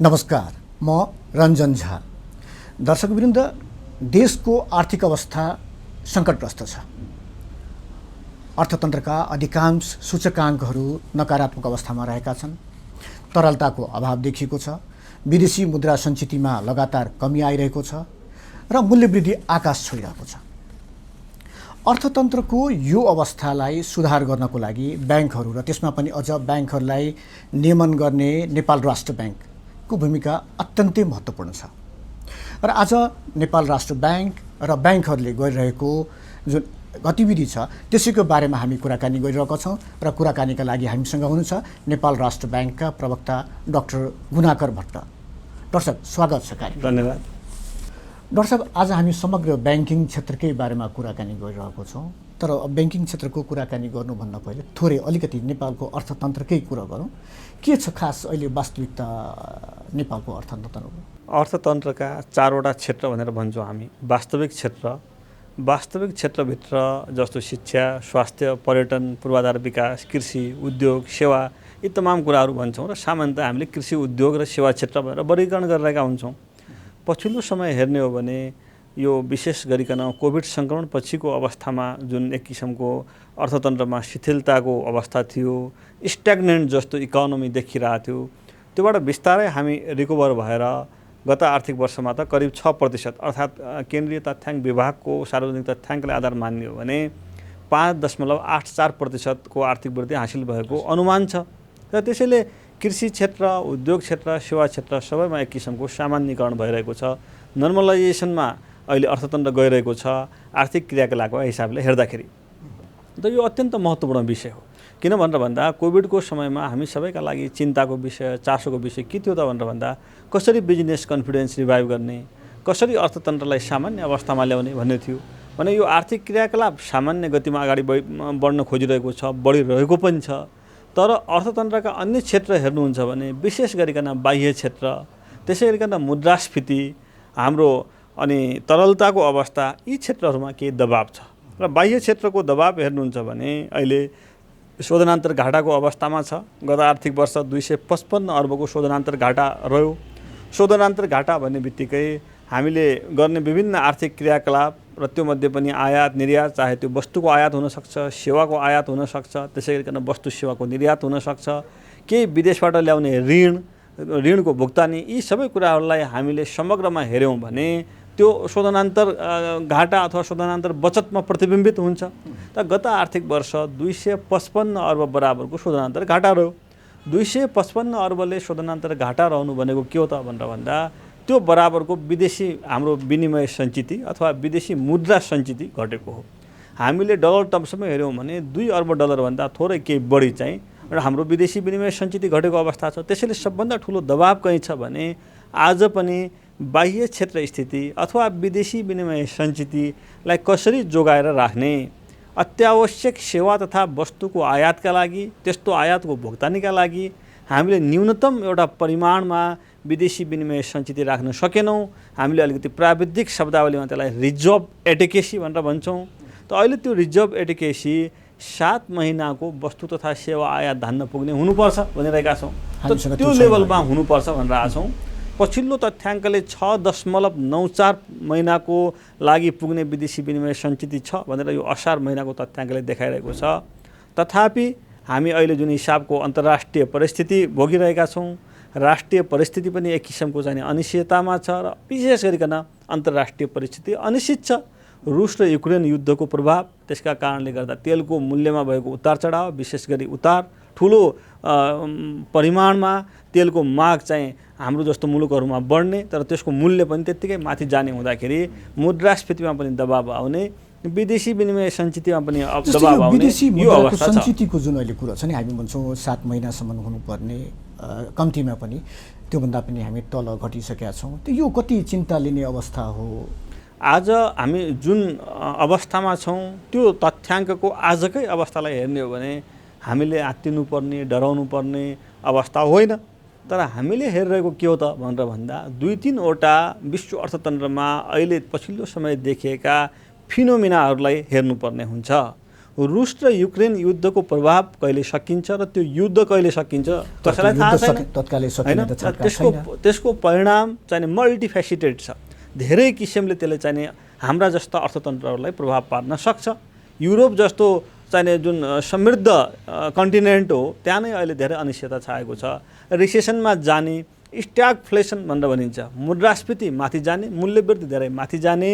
नमस्कार, म रञ्जन झा। दर्शकवृन्द, देशको आर्थिक अवस्था सङ्कटग्रस्त छ। अर्थतन्त्रका अधिकांश सूचकाङ्कहरू नकारात्मक अवस्थामा रहेका छन्। तरलताको अभाव देखिएको छ। विदेशी मुद्रा सञ्चितमा लगातार कमी आइरहेको छ र मूल्यवृद्धि आकाश छोइरहेको छ। अर्थतन्त्रको यो अवस्थालाई सुधार गर्नको लागि ब्याङ्कहरू र त्यसमा पनि अझ ब्याङ्कहरूलाई नियमन गर्ने नेपाल राष्ट्र ब्याङ्कको भूमिका अत्यन्तै महत्त्वपूर्ण छ। र आज नेपाल राष्ट्र ब्याङ्क र ब्याङ्कहरूले गरिरहेको जुन गतिविधि छ त्यसैको बारेमा हामी कुराकानी गरिरहेका छौँ र कुराकानीका लागि हामीसँग हुनुहुन्छ नेपाल राष्ट्र ब्याङ्कका प्रवक्ता डाक्टर गुणाकर भट्ट। डाक्टर साहब, स्वागत छ कार्यक्रममा। धन्यवाद। डाक्टर साहब, आज हामी समग्र ब्याङ्किङ क्षेत्रकै बारेमा कुराकानी गरिरहेको छौँ, तर ब्याङ्किङ क्षेत्रको कुराकानी गर्नुभन्दा पहिले थोरै अलिकति नेपालको अर्थतन्त्रकै कुरा गरौँ। के छ खास अहिले वास्तविकता नेपालको अर्थतन्त्रका चारवटा क्षेत्र भनेर भन्छौँ हामी। वास्तविक क्षेत्रभित्र जस्तो शिक्षा, स्वास्थ्य, पर्यटन, पूर्वाधार विकास, कृषि, उद्योग, सेवा यी तमाम कुराहरू भन्छौँ र सामान्यतः हामीले कृषि, उद्योग र सेवा क्षेत्र भनेर वर्गीकरण गरिरहेका हुन्छौँ। पछिल्लो समय हेर्ने हो भने यो विशेष गरिकन कोभिड सङ्क्रमण पछिको अवस्थामा जुन एक किसिमको अर्थतन्त्रमा शिथिलताको अवस्था थियो, स्ट्याग्नेन्ट जस्तो इकोनोमी देखिरहेको थियो, त्योबाट बिस्तारै हामी रिकभर भएर गत आर्थिक वर्षमा त करिब 6%, अर्थात् केन्द्रीय तथ्याङ्क विभागको सार्वजनिक तथ्याङ्कलाई आधार मान्ने हो भने 5.84% को आर्थिक वृद्धि हासिल भएको अनुमान छ। र त्यसैले कृषि क्षेत्र, उद्योग क्षेत्र, सेवा क्षेत्र सबैमा एक किसिमको सामान्यीकरण भइरहेको छ। नर्मलाइजेसनमा अहिले अर्थतन्त्र गइरहेको छ आर्थिक क्रियाकलापको हिसाबले हेर्दाखेरि। त यो अत्यन्त महत्त्वपूर्ण विषय हो। किन भनेर भन्दा कोभिडको समयमा हामी सबैका लागि चिन्ताको विषय, चासोको विषय के थियो त भनेर भन्दा कसरी बिजनेस कन्फिडेन्स रिभाइभ गर्ने, कसरी अर्थतन्त्रलाई सामान्य अवस्थामा ल्याउने भन्ने थियो। भने यो आर्थिक क्रियाकलाप सामान्य गतिमा अगाडि बढ्न खोजिरहेको छ, बढिरहेको पनि छ। तर अर्थतन्त्रका अन्य क्षेत्र हेर्नुहुन्छ भने विशेष गरिकन बाह्य क्षेत्र, त्यसै गरिकन मुद्रास्फीति, हाम्रो अनि तरलताको अवस्था, यी क्षेत्रहरूमा केही दबाब छ। र बाह्य क्षेत्रको दबाब हेर्नुहुन्छ भने अहिले शोधनान्तर घाटाको अवस्थामा छ। गत आर्थिक वर्ष 255 अर्बको शोधनान्तर घाटा रह्यो। शोधनान्तर घाटा भन्ने बित्तिकै हामीले गर्ने विभिन्न आर्थिक क्रियाकलाप र त्योमध्ये पनि आयात निर्यात, चाहे त्यो वस्तुको आयात हुनसक्छ, सेवाको आयात हुनसक्छ, त्यसै गरिकन वस्तु सेवाको निर्यात हुनसक्छ, केही विदेशबाट ल्याउने ऋणको भुक्तानी, यी सबै कुराहरूलाई हामीले समग्रमा हेऱ्यौँ भने त्यो शोधनान्तर घाटा अथवा शोधनान्तर बचतमा प्रतिबिम्बित हुन्छ। त गत आर्थिक वर्ष 255 अर्ब बराबरको शोधनान्तर घाटा रह्यो। 255 अर्बले शोधनान्तर घाटा रहनु भनेको के हो त भनेर भन्दा त्यो बराबरको विदेशी हाम्रो विनिमय सञ्चित अथवा विदेशी मुद्रा सञ्चित घटेको हो। हामीले डलर टर्म्समा हेऱ्यौँ भने 2 अर्ब डलरभन्दा थोरै केही बढी चाहिँ र हाम्रो विदेशी विनिमय सञ्चित घटेको अवस्था छ। त्यसैले सबभन्दा ठुलो दबाब कहीँ छ भने आज पनि बाह्य क्षेत्र स्थिति अथवा विदेशी विनिमय सञ्चितलाई कसरी जोगाएर राख्ने, अत्यावश्यक सेवा तथा वस्तुको आयातका लागि, त्यस्तो आयातको भुक्तानीका लागि हामीले न्यूनतम एउटा परिमाणमा विदेशी विनिमय सञ्चित राख्न सकेनौँ। हामीले अलिकति प्राविधिक शब्दावलीमा त्यसलाई रिजर्भ एडेकेसी भनेर भन्छौँ। त अहिले त्यो रिजर्भ एडेकेसी 7 महिनाको वस्तु तथा सेवा आयात धान्न पुग्ने हुनुपर्छ भनिरहेका छौँ। त्यो लेभलमा हुनुपर्छ भनेर आएको छौँ। पछिल्लो तथ्याङ्कले 6.94 महिनाको लागि पुग्ने विदेशी विनिमय सञ्चित छ भनेर यो असार महिनाको तथ्याङ्कले देखाइरहेको छ। तथापि हामी अहिले जुन हिसाबको अन्तर्राष्ट्रिय परिस्थिति भोगिरहेका छौँ, राष्ट्रिय परिस्थिति पनि एक किसिमको चाहिँ अनिश्चिततामा छ र विशेष गरिकन अन्तर्राष्ट्रिय परिस्थिति अनिश्चित छ। रुस र युक्रेन युद्धको प्रभाव, त्यसका कारणले गर्दा तेलको मूल्यमा भएको उतार चढाव, विशेष गरी उतार ठुलो परिमाणमा तेलको माग चाहिँ हाम्रो जस्तो मुलुकहरूमा बढ्ने, तर त्यसको मूल्य पनि त्यत्तिकै माथि जाने हुँदाखेरि मुद्रास्फीतिमा पनि दबाब आउने, विदेशी विनिमय सञ्चितमा पनि दबाब आउने, विदेशी यो अवस्था छ। सञ्चितको जुन अहिले कुरा छ नि, हामी भन्छौँ 7 महिनासम्म हुनुपर्ने, कम्तीमा पनि त्योभन्दा पनि हामी तल घटिसकेका छौँ। त यो कति चिन्ता लिने अवस्था हो? आज हामी जुन अवस्थामा छौँ त्यो तथ्याङ्कको आजकै अवस्थालाई हेर्ने हो भने हामीले आत्तिनुपर्ने, डराउनुपर्ने अवस्था होइन। तर हामीले हेरिरहेको के हो त भनेर भन्दा 2-3 वटा विश्व अर्थतन्त्रमा अहिले पछिल्लो समय देखिएका फिनोमिनाहरूलाई हेर्नुपर्ने हुन्छ। रुस र युक्रेन युद्धको प्रभाव कहिले सकिन्छ र त्यो युद्ध कहिले सकिन्छ कसैलाई थाहा छैन तत्कालै हैन सकिने त छक्का छैन। त्यसको परिणाम चाहिँ मल्टिफेसिटेड छ। धेरै किसिमले त्यसले चाहिँ हाम्रा जस्ता अर्थतन्त्रहरूलाई प्रभाव पार्न सक्छ। युरोप जस्तो चाहिँ जुन समृद्ध कन्टिनेन्ट हो त्यहाँ नै अहिले धेरै अनिश्चयता छाएको छ। रिसेसनमा जाने, स्ट्यागफ्लेसन भनेर भनिन्छ, मुद्रास्फीति माथि जाने, मूल्य वृद्धि धेरै माथि जाने,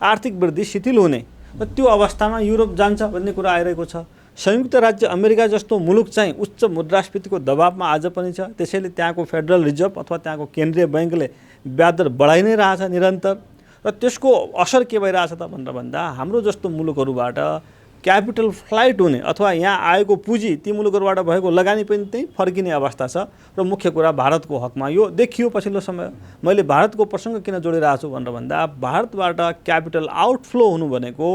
आर्थिक वृद्धि शिथिल हुने र त्यो अवस्थामा युरोप जान्छ भन्ने कुरा आइरहेको छ। संयुक्त राज्य अमेरिका जस्तो मुलुक चाहिँ उच्च मुद्रास्फीतिको दबावमा आज पनि छ। त्यसैले त्यहाँको फेडरल रिजर्भ अथवा त्यहाँको केन्द्रीय बैङ्कले ब्याज दर बढाइ नै रहेछ निरन्तर। र त्यसको असर के भइरहेछ त भनेर भन्दा हाम्रो जस्तो मुलुकहरूबाट क्यापिटल फ्लाइट हुने अथवा यहाँ आएको पुँजी ती मुलुकहरूबाट भएको लगानी पनि त्यही फर्किने अवस्था छ। र मुख्य कुरा भारतको हकमा यो देखियो पछिल्लो समय। मैले भारतको प्रसङ्ग किन जोडिरहेको छु भनेर भन्दा भारतबाट क्यापिटल आउटफ्लो हुनु भनेको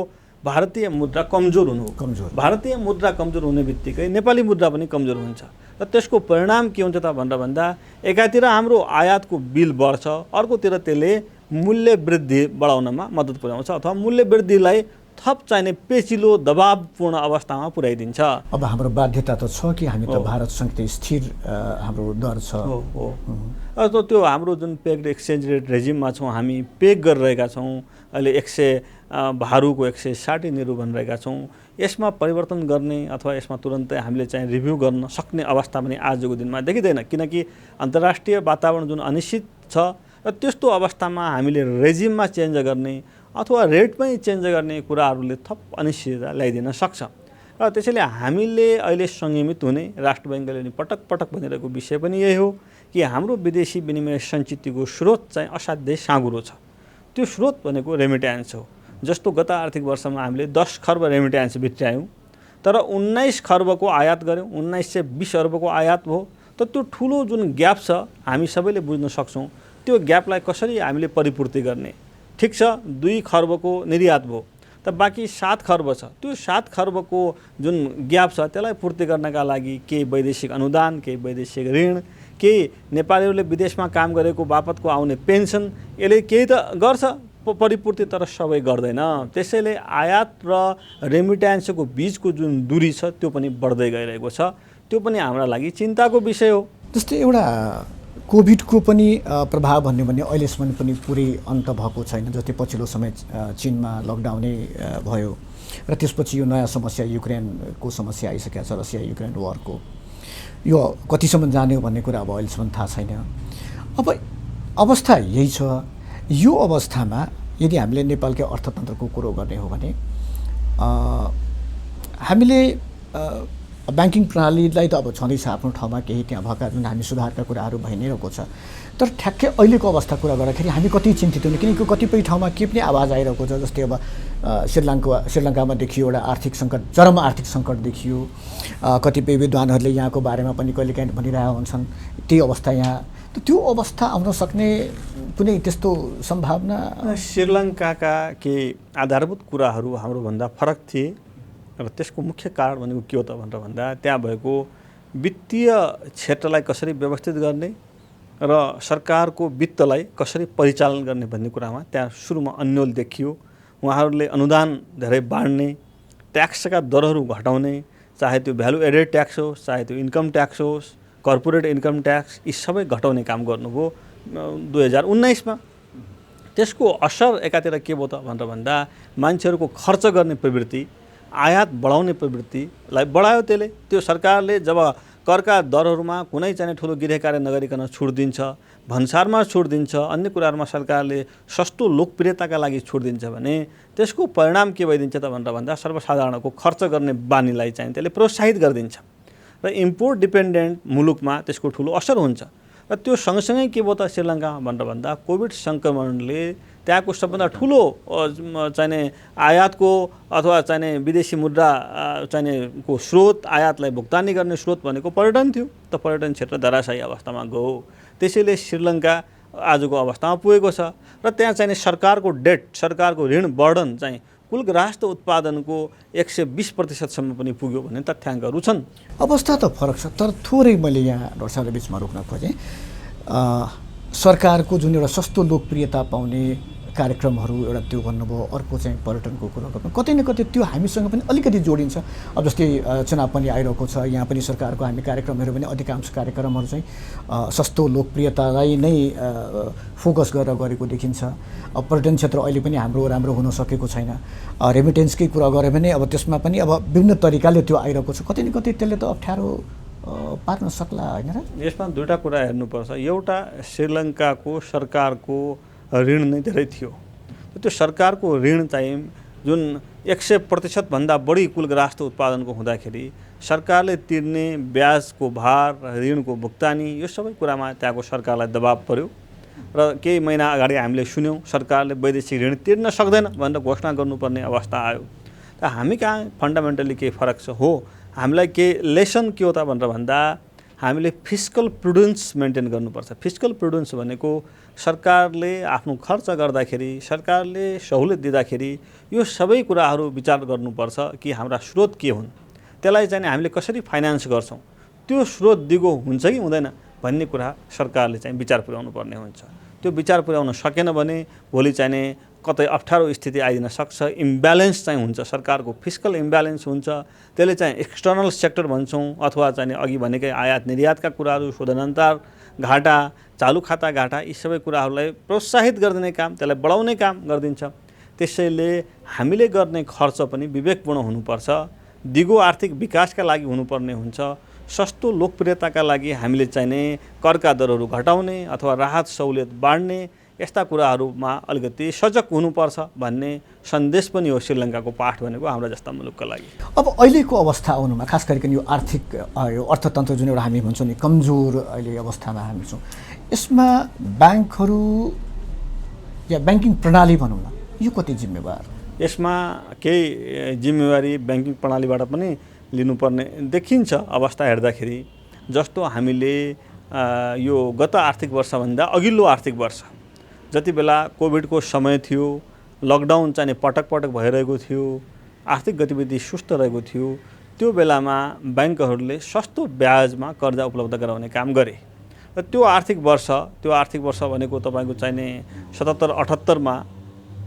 भारतीय मुद्रा कमजोर हुनु हो। भारतीय मुद्रा कमजोर हुने बित्तिकै नेपाली मुद्रा पनि कमजोर हुन्छ र त्यसको परिणाम के हुन्छ त भनेर भन्दा एकातिर हाम्रो आयातको बिल बढ्छ, अर्कोतिर त्यसले मूल्य वृद्धि बढाउनमा मद्दत पुर्याउँछ अथवा मूल्य वृद्धिलाई थप चाहिने पेचिलो दबावपूर्ण अवस्थामा पुर्याइदिन्छ। अब हाम्रो बाध्यता त छ कि हामी त भारतसँग स्थिर हाम्रो दर छ। हो त्यो हाम्रो जुन पेग्ड एक्सचेन्ज रेट रेजिममा छौँ हामी पेग गरिरहेका छौँ। अहिले 100 भारूको 160 नेहरू भनिरहेका छौँ। यसमा परिवर्तन गर्ने अथवा यसमा तुरन्तै हामीले चाहिँ रिभ्यू गर्न सक्ने अवस्था पनि आजको दिनमा देखिँदैन, किनकि अन्तर्राष्ट्रिय वातावरण जुन अनिश्चित छ र त्यस्तो अवस्थामा हामीले रेजिममा चेन्ज गर्ने अथवा रेटमै चेन्ज गर्ने कुराहरूले थप अनिश्चितता ल्याइदिन सक्छ। र त्यसैले हामीले अहिले संयमित हुने, राष्ट्र बैङ्कले नि पटक पटक भनिरहेको विषय पनि यही हो कि हाम्रो विदेशी विनिमय सञ्चितको स्रोत चाहिँ असाध्यै साँघुरो छ। त्यो स्रोत भनेको रेमिट्यान्स हो। जस्तो गत आर्थिक वर्षमा हामीले 10 खर्ब रेमिट्यान्स भित्रायौँ, तर 19 खर्बको आयात गऱ्यौँ, 1920 अर्बको आयात भयो। त त्यो ठुलो जुन ग्याप छ हामी सबैले बुझ्न सक्छौँ। त्यो ग्यापलाई कसरी हामीले परिपूर्ति गर्ने? ठिक छ, 2 खर्बको निर्यात भयो, त बाँकी 7 खर्ब छ। त्यो 7 खर्बको जुन ग्याप छ त्यसलाई पूर्ति गर्नका लागि केही वैदेशिक अनुदान, केही वैदेशिक ऋण, केही नेपालीहरूले विदेशमा काम गरेको बापतको आउने पेन्सन, यसले केही त गर्छ परिपूर्ति, तर सबै गर्दैन। त्यसैले आयात र रेमिट्यान्सको बिचको जुन दूरी छ त्यो पनि बढ्दै गइरहेको छ। त्यो पनि हाम्रा लागि चिन्ताको विषय हो। जस्तै एउटा कोभिडको पनि प्रभाव भन्यो भने अहिलेसम्म पनि पुरै अन्त भएको छैन। जस्तै पछिल्लो समय चीनमा लकडाउनै भयो र त्यसपछि यो नयाँ समस्या युक्रेनको समस्या आइसकेको छ, रसिया युक्रेन वारको। यो कतिसम्म जाने भन्ने कुरा अब अहिलेसम्म थाहा छैन। अब अवस्था यही छ। यो अवस्थामा यदि हामीले नेपालकै अर्थतन्त्रको कुरो गर्ने हो भने हामीले ब्याङ्किङ प्रणालीलाई त अब छँदैछ आफ्नो ठाउँमा, केही त्यहाँ भएका जुन हामी सुधारका कुराहरू भइ नै रहेको छ। तर ठ्याक्कै अहिलेको अवस्था कुरा गर्दाखेरि हामी कति चिन्तित हुने, किनकि कतिपय ठाउँमा के पनि आवाज आइरहेको छ। जस्तै अब श्रीलङ्कामा देखियो एउटा आर्थिक सङ्कट, चरम आर्थिक सङ्कट देखियो। कतिपय विद्वानहरूले यहाँको बारेमा पनि कहिलेकाहीँ भनिरहेका हुन्छन् त्यही अवस्था यहाँ। त त्यो अवस्था आउन सक्ने कुनै त्यस्तो सम्भावना? श्रीलङ्काका केही आधारभूत कुराहरू हाम्रोभन्दा फरक थिए र त्यसको मुख्य कारण भनेको के हो त भनेर भन्दा त्यहाँ भएको वित्तीय क्षेत्रलाई कसरी व्यवस्थित गर्ने र सरकारको वित्तलाई कसरी परिचालन गर्ने भन्ने कुरामा त्यहाँ सुरुमा अन्यल देखियो। उहाँहरूले अनुदान धेरै बाँड्ने, ट्याक्सका दरहरू घटाउने, चाहे त्यो भ्यालु एडेड ट्याक्स होस्, चाहे त्यो इन्कम ट्याक्स होस्, कर्पोरेट इन्कम ट्याक्स, यी सबै घटाउने काम गर्नुभयो 2019मा। त्यसको असर एकातिर के भयो त भनेर भन्दा मान्छेहरूको खर्च गर्ने प्रवृत्ति, आयात बढाउने प्रवृत्तिलाई बढायो। त्यसले त्यो सरकारले जब करका दरहरूमा कुनै चाहिँ ठुलो गृह कार्य नगरिकन छुट दिन्छ, भन्सारमा छुट दिन्छ, अन्य कुराहरूमा सरकारले सस्तो लोकप्रियताका लागि छुट दिन्छ भने त्यसको परिणाम के भइदिन्छ त भनेर भन्दा सर्वसाधारणको खर्च गर्ने बानीलाई चाहिँ त्यसले प्रोत्साहित गरिदिन्छ र इम्पोर्ट डिपेन्डेन्ट मुलुकमा त्यसको ठुलो असर हुन्छ। र त्यो सँगसँगै के भयो त श्रीलङ्कामा भनेर भन्दा कोभिड सङ्क्रमणले त्यहाँको सबभन्दा ठुलो चाहिने आयातको अथवा चाहिने विदेशी मुद्रा चाहिने को स्रोत, आयातलाई भुक्तानी गर्ने स्रोत भनेको पर्यटन थियो। त पर्यटन क्षेत्र धराशायी अवस्थामा गयो। त्यसैले श्रीलङ्का आजको अवस्थामा पुगेको छ र त्यहाँ चाहिने सरकारको डेट, सरकारको ऋण बर्डन चाहिँ कुल राष्ट्र उत्पादनको 120% पनि पुग्यो भन्ने तथ्याङ्कहरू छन्। अवस्था त फरक छ, तर थोरै मैले यहाँ डाक्टर साहबले बिचमा रोक्न खोजेँ। सरकारको जुन एउटा सस्तो लोकप्रियता पाउने कार्यक्रमहरू एउटा त्यो भन्नुभयो, अर्को चाहिँ पर्यटनको कुरा गर्नु, कतै न कतै त्यो हामीसँग पनि अलिकति जोडिन्छ। अब जस्तै चुनाव पनि आइरहेको छ, यहाँ पनि सरकारको हामी कार्यक्रमहरू पनि अधिकांश कार्यक्रमहरू चाहिँ सस्तो लोकप्रियतालाई नै फोकस गरेर गरेको देखिन्छ। अब पर्यटन क्षेत्र अहिले पनि हाम्रो राम्रो हुन सकेको छैन। रेमिटेन्सकै कुरा गऱ्यो भने अब त्यसमा पनि अब विभिन्न तरिकाले त्यो आइरहेको छ, कतै न कतै त्यसले त अप्ठ्यारो पार्न सक्ला होइन र? यसमा दुईवटा कुरा हेर्नुपर्छ। एउटा, श्रीलङ्काको सरकारको ऋण नै धेरै थियो। त्यो सरकारको ऋण चाहिँ जुन 100% भन्दा बढी कुल राष्ट्र उत्पादनको हुँदाखेरि सरकारले तिर्ने ब्याजको भार, ऋणको भुक्तानी, यो सबै कुरामा त्यहाँको सरकारलाई दबाब पर्यो र केही महिना अगाडि हामीले सुन्यौँ सरकारले वैदेशिक ऋण तिर्न सक्दैन भनेर घोषणा गर्नुपर्ने अवस्था आयो। त हामी कहाँ फन्डामेन्टली केही फरक छ हो, हामीलाई के लेसन के हो त भनेर भन्दा हामीले फिस्कल प्रुडेन्स मेन्टेन गर्नुपर्छ। फिस्कल प्रुडेन्स भनेको सरकारले आफ्नो खर्च गर्दाखेरि, सरकारले सहुलियत दिँदाखेरि यो सबै कुराहरू विचार गर्नुपर्छ कि हाम्रा स्रोत के हुन्, त्यसलाई चाहिँ हामीले कसरी फाइनेन्स गर्छौँ, त्यो स्रोत दिगो हुन्छ कि हुँदैन भन्ने कुरा सरकारले चाहिँ विचार पुर्याउनु पर्ने हुन्छ। त्यो विचार पुर्याउन सकेन भने भोलि चाहिँ कतै अप्ठ्यारो स्थिति आइदिन सक्छ, इम्ब्यालेन्स चाहिँ हुन्छ, सरकारको फिस्कल इम्ब्यालेन्स हुन्छ। त्यसले चाहिँ एक्सटर्नल सेक्टर भन्छौँ अथवा चाहिँ अघि भनेकै आयात निर्यातका कुराहरू, शोधनान्तर घाटा, चालु खाता घाटा, यी सबै कुराहरूलाई प्रोत्साहित गरिदिने काम, त्यसलाई बढाउने काम गरिदिन्छ। त्यसैले हामीले गर्ने खर्च पनि विवेकपूर्ण हुनुपर्छ, दिगो आर्थिक विकासका लागि हुनुपर्ने हुन्छ। सस्तो लोकप्रियताका लागि हामीले चाहिने करका दरहरू घटाउने अथवा राहत सहुलियत बाँड्ने यस्ता कुराहरूमा अलिकति सजग हुनुपर्छ भन्ने सन्देश पनि हो श्रीलङ्काको पाठ भनेको हाम्रा जस्ता मुलुकका लागि। अब अहिलेको अवस्था आउनुमा खास गरिकन यो आर्थिक यो अर्थतन्त्र जुन एउटा हामी भन्छौँ नि कमजोर अहिले अवस्थामा हामी छौँ, यसमा ब्याङ्कहरू या ब्याङ्किङ प्रणाली भनौँ न, यो कति जिम्मेवार? यसमा केही जिम्मेवारी ब्याङ्किङ प्रणालीबाट पनि लिनुपर्ने देखिन्छ अवस्था हेर्दाखेरि। जस्तो हामीले यो गत आर्थिक वर्षभन्दा अघिल्लो आर्थिक वर्ष जति बेला कोभिडको समय थियो, लकडाउन चाहिँ पटक पटक भइरहेको थियो, आर्थिक गतिविधि सुस्त रहेको थियो, त्यो बेलामा ब्याङ्कहरूले सस्तो ब्याजमा कर्जा उपलब्ध गराउने काम गरे। र त्यो आर्थिक वर्ष भनेको तपाईँको चाहिने 77-78मा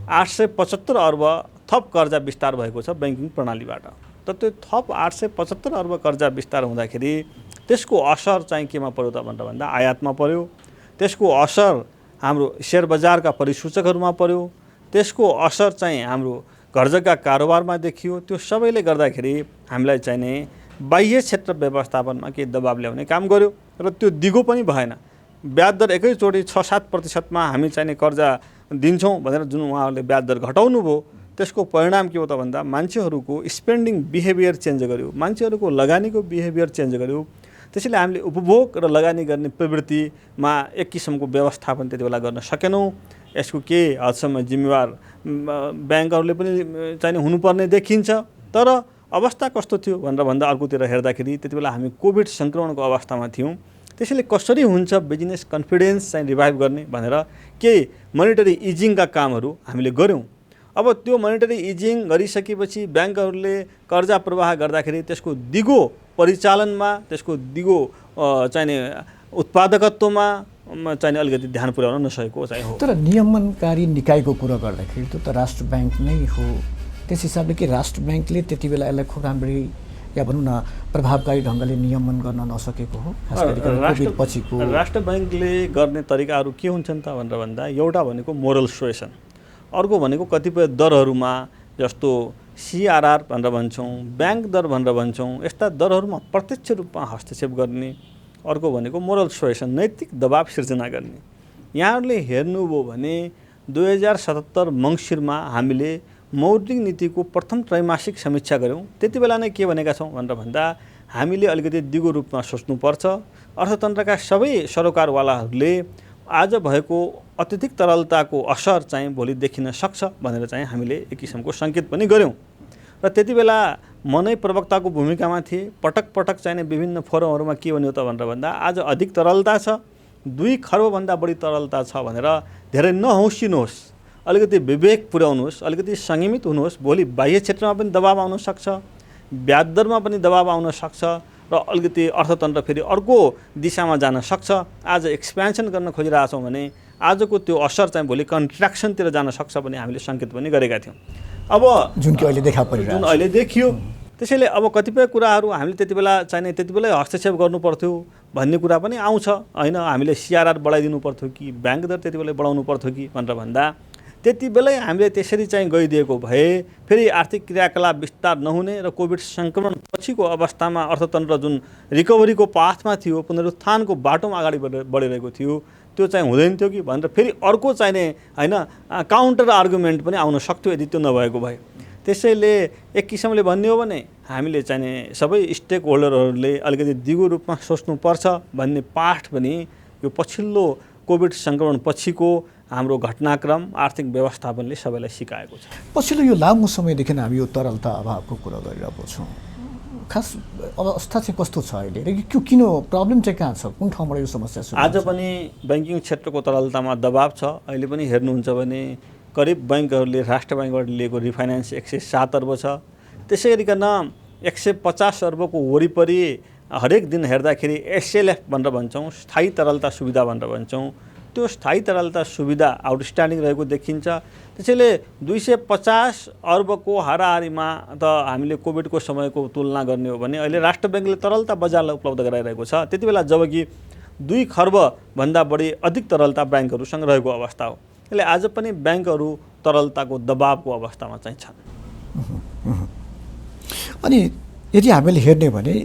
875 अर्ब थप कर्जा विस्तार भएको छ ब्याङ्किङ प्रणालीबाट। त त्यो थप 875 अर्ब कर्जा विस्तार हुँदाखेरि त्यसको असर चाहिँ केमा पर्यो त भनेर भन्दा आयातमा पर्यो, त्यसको असर हाम्रो शेयर बजारका परिसूचकहरूमा पर्यो, त्यसको असर चाहिँ हाम्रो घरजग्गा कारोबारमा देखियो। त्यो सबैले गर्दाखेरि हामीलाई चाहिने बाह्य क्षेत्र व्यवस्थापनमा केही दबाब ल्याउने काम गर्यो र त्यो दिगो पनि भएन। ब्याज दर एकैचोटि 6-7% हामी चाहिने कर्जा दिन्छौँ भनेर जुन उहाँहरूले ब्याज दर घटाउनु भयो, त्यसको परिणाम के हो त भन्दा मान्छेहरूको स्पेन्डिङ बिहेभियर चेन्ज गर्यो, मान्छेहरूको लगानीको बिहेभियर चेन्ज गर्यो। त्यसैले हामीले उपभोग र लगानी गर्ने प्रवृत्तिमा एक किसिमको व्यवस्थापन त्यति बेला गर्न सकेनौँ। यसको के हदसम्म जिम्मेवार ब्याङ्कहरूले पनि चाहिँ हुनुपर्ने देखिन्छ। तर अवस्था कस्तो थियो भनेर भन्दा अर्कोतिर हेर्दाखेरि त्यति बेला हामी कोभिड सङ्क्रमणको अवस्थामा थियौँ। त्यसैले कसरी हुन्छ बिजनेस कन्फिडेन्स चाहिँ रिभाइभ गर्ने भनेर केही मोनिटरी इजिङका कामहरू हामीले गऱ्यौँ। अब त्यो मोनिटरी इजिङ गरिसकेपछि ब्याङ्कहरूले कर्जा प्रवाह गर्दाखेरि त्यसको दिगो परिचालनमा, त्यसको दिगो चाहिने उत्पादकत्वमा चाहिने अलिकति ध्यान पुर्याउन नसकेको चाहिँ हो। तर नियमनकारी निकायको कुरा गर्दाखेरि त्यो त राष्ट्र ब्याङ्क नै हो। त्यस हिसाबले कि राष्ट्र ब्याङ्कले त्यति बेला यसलाई खुब राम्ररी या भनौँ न प्रभावकारी ढङ्गले नियमन गर्न नसकेको हो, खास गरी कोभिड पछिको। राष्ट्र ब्याङ्कले गर्ने तरिकाहरू के हुन्छन् त भनेर भन्दा एउटा भनेको मोरल सुएसन, अर्को भनेको कतिपय दरहरूमा जस्तो CRR भनेर भन्छौँ, ब्याङ्क दर भनेर भन्छौँ, यस्ता दरहरूमा प्रत्यक्ष रूपमा हस्तक्षेप गर्ने। अर्को भनेको मोरल सुएसन, नैतिक दबाब सिर्जना गर्ने। यहाँहरूले हेर्नुभयो भने 2077 मङ्सिरमा हामीले मौद्रिक नीतिको प्रथम त्रैमासिक समीक्षा गऱ्यौँ। त्यति बेला नै के भनेका छौँ भनेर भन्दा हामीले अलिकति दिगो रूपमा सोच्नुपर्छ। अर्थतन्त्रका सबै सरोकारवालाहरूले आज भएको अत्यधिक तरलताको असर चाहिँ भोलि देखिन सक्छ भनेर चाहिँ हामीले एक किसिमको सङ्केत पनि गऱ्यौँ। र त्यति बेला म नै प्रवक्ताको भूमिकामा थिएँ। पटक पटक चाहिने विभिन्न फोरमहरूमा के भन्यो त भनेर भन्दा आज अधिक तरलता छ, 2 खर्बभन्दा बढी तरलता छ भनेर धेरै नहौसिनुहोस्, अलिकति विवेक पुर्याउनुहोस्, अलिकति संयमित हुनुहोस्। भोलि बाह्य क्षेत्रमा पनि दबाब आउन सक्छ, ब्याज दरमा पनि दबाब आउन सक्छ र अलिकति अर्थतन्त्र फेरि अर्को दिशामा जान सक्छ। आज एक्सपेन्सन गर्न खोजिरहेछौँ भने आजको त्यो असर चाहिँ भोलि कन्ट्र्याक्सनतिर जान सक्छ भन्ने हामीले सङ्केत पनि गरेका थियौँ। अब जुन कि अहिले देखा परिरहेको जुन अहिले देखियो, त्यसैले अब कतिपय कुराहरू हामीले त्यति बेला चाहिने त्यति बेलै हस्तक्षेप गर्नु पर्थ्यो भन्ने कुरा पनि आउँछ होइन। हामीले CRR बढाइदिनु पर्थ्यो कि ब्याङ्क दर त्यति बेलै बढाउनु पर्थ्यो कि भनेर भन्दा त्यति बेलै हामीले त्यसरी चाहिँ गइदिएको भए फेरि आर्थिक क्रियाकलाप विस्तार नहुने र कोभिड सङ्क्रमण पछिको अवस्थामा अर्थतन्त्र जुन रिकभरीको पाथमा थियो, पुनरुत्थानको बाटोमा अगाडि बढिरहेको थियो, त्यो चाहिँ हुँदैन थियो कि भनेर फेरि अर्को चाहिने होइन काउन्टर आर्गुमेन्ट पनि आउन सक्थ्यो यदि त्यो नभएको भए। त्यसैले एक किसिमले भन्ने हो भने हामीले चाहिने सबै स्टेक होल्डरहरूले अलिकति दिगो रूपमा सोच्नुपर्छ भन्ने पाठ पनि यो पछिल्लो कोभिड सङ्क्रमण पछिको हाम्रो घटनाक्रम आर्थिक व्यवस्थापनले सबैलाई सिकाएको छ। पछिल्लो यो लामो समयदेखि हामी यो तरलता अभावको कुरा गरिरहेको छौँ। खास अवस्था चाहिँ कस्तो छ अहिले र यो किन प्रब्लम चाहिँ कहाँ छ, कुन ठाउँबाट यो समस्या छ? आज पनि ब्याङ्किङ क्षेत्रको तरलतामा दबाब छ। अहिले पनि हेर्नुहुन्छ भने करिब बैङ्कहरूले राष्ट्र बैङ्कबाट लिएको रिफाइनेन्स 107 अर्ब छ। त्यसै गरिकन 150 अर्बको वरिपरि हरेक दिन हेर्दाखेरि SLF भनेर भन्छौँ, स्थायी तरलता सुविधा भनेर भन्छौँ, त्यो स्थायी तरलता सुविधा आउटस्ट्यान्डिङ रहेको देखिन्छ। त्यसैले 250 अर्बको हाराहारीमा त हामीले कोभिडको समयको तुलना गर्ने हो भने अहिले राष्ट्र ब्याङ्कले तरलता बजारलाई उपलब्ध गराइरहेको छ। त्यति बेला जबकि 2 खर्बभन्दा बढी अधिक तरलता ब्याङ्कहरूसँग रहेको अवस्था हो। यसले आज पनि ब्याङ्कहरू तरलताको दबावको अवस्थामा चाहिँ छन्। अनि यदि हामीले हेर्ने भने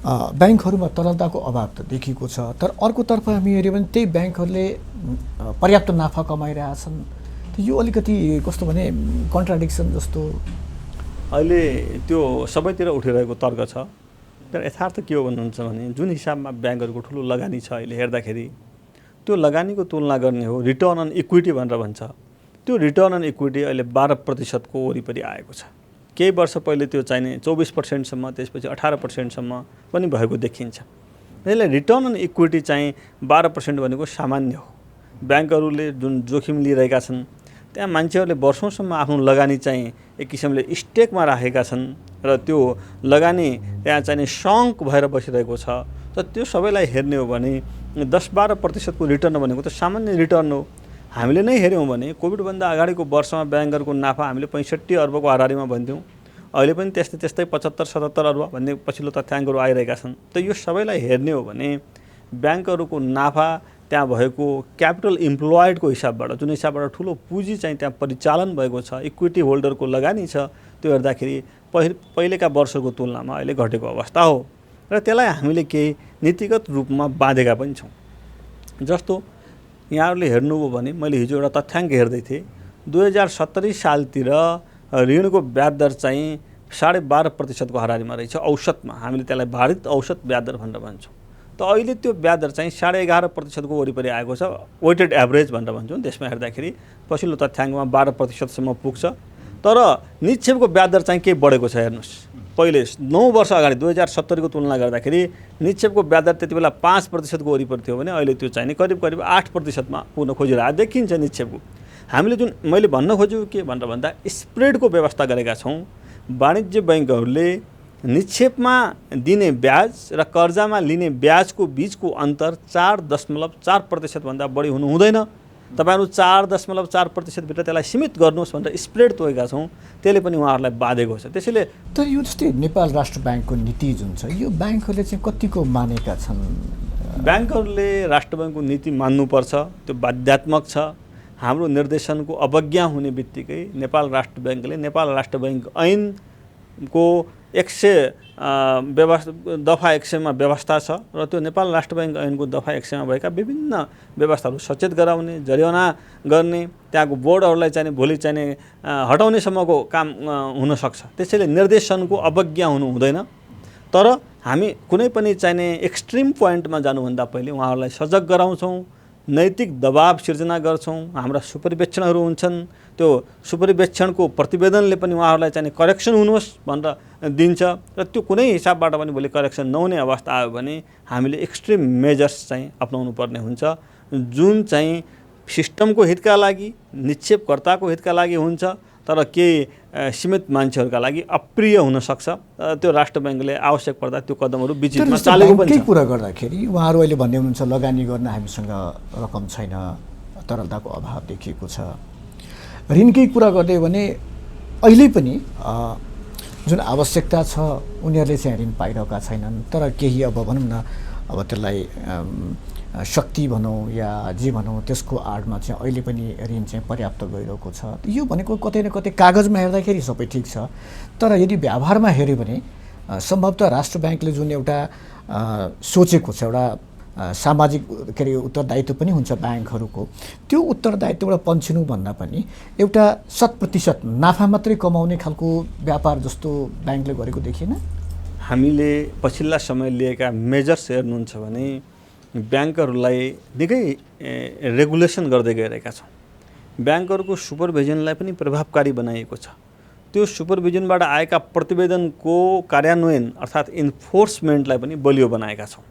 ब्याङ्कहरूमा तरलताको अभाव त देखिएको छ, तर अर्कोतर्फ हामी हेऱ्यौँ भने त्यही ब्याङ्कहरूले पर्याप्त नाफा कमाइरहेछन्। यो अलिकति कस्तो भने कन्ट्राडिक्सन जस्तो अहिले त्यो सबैतिर उठिरहेको तर्क छ। तर यथार्थ के हो भन्नुहुन्छ भने जुन हिसाबमा ब्याङ्कहरूको ठुलो लगानी छ अहिले हेर्दाखेरि त्यो लगानीको तुलना गर्ने हो रिटर्न अन इक्विटी भनेर भन्छ। त्यो रिटर्न अन इक्विटी अहिले 12% को वरिपरि आएको छ। केही वर्ष पहिले त्यो चाहिने 24% त्यसपछि 18% पनि भएको देखिन्छ। यसले रिटर्न अन इक्विटी चाहिँ 12% भनेको सामान्य हो। ब्याङ्कहरूले जुन जोखिम लिइरहेका छन् त्यहाँ मान्छेहरूले वर्षौँसम्म आफ्नो लगानी चाहिँ एक किसिमले स्टेकमा राखेका छन् र त्यो लगानी त्यहाँ चाहिने सङ्क भएर बसिरहेको छ। त त्यो सबैलाई हेर्ने हो भने 10-12% को रिटर्न भनेको त सामान्य रिटर्न हो। हामीले नै हेऱ्यौँ भने कोभिडभन्दा अगाडिको वर्षमा ब्याङ्कहरूको नाफा हामीले 65 अर्बको हाराहारीमा भन्थ्यौँ। अहिले पनि त्यस्तै 75-77 अर्ब भन्ने पछिल्लो तथ्याङ्कहरू आइरहेका छन्। त यो सबैलाई हेर्ने हो भने ब्याङ्कहरूको नाफा त्यहाँ भएको क्यापिटल इम्प्लोइडको हिसाबबाट जुन हिसाबबाट ठुलो पुँजी चाहिँ त्यहाँ परिचालन भएको छ, इक्विटी होल्डरको लगानी छ, त्यो हेर्दाखेरि पहिलेका वर्षको तुलनामा अहिले घटेको अवस्था हो र त्यसलाई हामीले केही नीतिगत रूपमा बाँधेका पनि छौँ। जस्तो यहाँहरूले हेर्नुभयो भने मैले हिजो एउटा तथ्याङ्क हेर्दै थिएँ। 2070 सालतिर ऋणको ब्याज दर चाहिँ 12.5% को हाराहारीमा रहेछ औसतमा। हामीले त्यसलाई भारित औसत ब्याज दर भनेर भन्छौँ। त अहिले त्यो ब्याज दर चाहिँ 11.5% को वरिपरि आएको छ, वेटेड एभरेज भनेर भन्छौँ। त्यसमा हेर्दाखेरि पछिल्लो तथ्याङ्कमा 12% पुग्छ। तर निक्षेपको ब्याज दर चाहिँ केही बढेको छ। हेर्नुहोस्, पहिले 9 वर्ष अगाडि 2070 को तुलना गर्दाखेरि निक्षेपको ब्याज दर त्यति बेला 5% को वरिपरि थियो भने अहिले त्यो चाहिँ करिब 8% मा पुग्न खोजिरहेको देखिन्छ निक्षेपको। हामीले जुन मैले भन्न खोजेको के भनेर भन्दा स्प्रेडको व्यवस्था गरेका छौँ। वाणिज्य बैङ्कहरूले निक्षेपमा दिने ब्याज र कर्जामा लिने ब्याजको बीचको अन्तर 4.4% भन्दा बढी हुनु हुँदैन। तपाईहरु 4.4% भित्र त्यसलाई सीमित गर्नुहोस् भनेर स्प्रेड तोकेका छौँ। त्यसले पनि उहाँहरूलाई बाधेको छ। त्यसैले तर यो जस्तै नेपाल राष्ट्र ब्याङ्कको नीति जुन छ यो ब्याङ्कहरूले चाहिँ कतिको मानेका छन्? ब्याङ्कहरूले राष्ट्र ब्याङ्कको नीति मान्नुपर्छ, त्यो बाध्यात्मक छ। हाम्रो निर्देशनको अवज्ञा हुने बित्तिकै नेपाल राष्ट्र ब्याङ्कले नेपाल राष्ट्र ब्याङ्क ऐनको 100 दफा 100 मा व्यवस्था छ र त्यो नेपाल राष्ट्र ब्याङ्क ऐनको दफा 100 मा भएका विभिन्न व्यवस्थाहरू सचेत गराउने, जरिवाना गर्ने, त्यहाँको बोर्डहरूलाई चाहिँ भोलि चाहिँ हटाउनेसम्मको काम हुन सक्छ। त्यसैले निर्देशनको अवज्ञा हुनु हुँदैन। तर हामी कुनै पनि चाहिने एक्सट्रिम पोइन्टमा जानुभन्दा पहिले उहाँहरूलाई सजग गराउँछौँ, नैतिक दबाव सिर्जना गर्छौँ। हाम्रा सुपरिवेक्षणहरू हुन्छन्, त्यो सुपरिवेक्षणको प्रतिवेदनले पनि उहाँहरूलाई चाहिँ करेक्सन हुनुहोस् भनेर दिन्छ र त्यो कुनै हिसाबबाट पनि भोलि करेक्सन नहुने अवस्था आयो भने हामीले एक्सट्रिम मेजर्स चाहिँ अपनाउनु पर्ने हुन्छ, जुन चाहिँ सिस्टमको हितका लागि, निक्षेपकर्ताको हितका लागि हुन्छ, तर केही सीमित मान्छेहरूका लागि अप्रिय हुन सक्छ। त्यो राष्ट्र ब्याङ्कले आवश्यक पर्दा त्यो कदमहरू बिचमा चालेको पनि छ। कुरा गर्दाखेरि उहाँहरू अहिले भन्ने हुनुहुन्छ लगानी गर्न हामीसँग रकम छैन, तरलताको अभाव देखिएको छ। ऋणकै कुरा गर्दै भने अहिले पनि जुन आवश्यकता छ उनीहरूले चाहिँ ऋण पाइरहेका छैनन्, तर केही अब भनौँ न अब त्यसलाई शक्ति भनौँ या जे भनौँ त्यसको आडमा चाहिँ अहिले पनि ऋण चाहिँ पर्याप्त गइरहेको छ। यो भनेको कतै न कतै कागजमा हेर्दाखेरि सबै ठिक छ, तर यदि व्यवहारमा हेऱ्यो भने सम्भवतः राष्ट्र ब्याङ्कले जुन एउटा सोचेको छ, एउटा सामाजिक के अरे उत्तरदायित्व पनि हुन्छ ब्याङ्कहरूको, त्यो उत्तरदायित्वबाट पन्छिनुभन्दा पनि एउटा 100% नाफा मात्रै कमाउने खालको व्यापार जस्तो ब्याङ्कले गरेको देखिएन। हामीले पछिल्ला समय लिएका मेजर्स हेर्नुहुन्छ भने ब्याङ्कहरूलाई निकै रेगुलेसन गर्दै गइरहेका छौँ। ब्याङ्कहरूको सुपरभिजनलाई पनि प्रभावकारी बनाइएको छ। त्यो सुपरभिजनबाट आएका प्रतिवेदनको कार्यान्वयन अर्थात् इन्फोर्समेन्टलाई पनि बलियो बनाएका छौँ।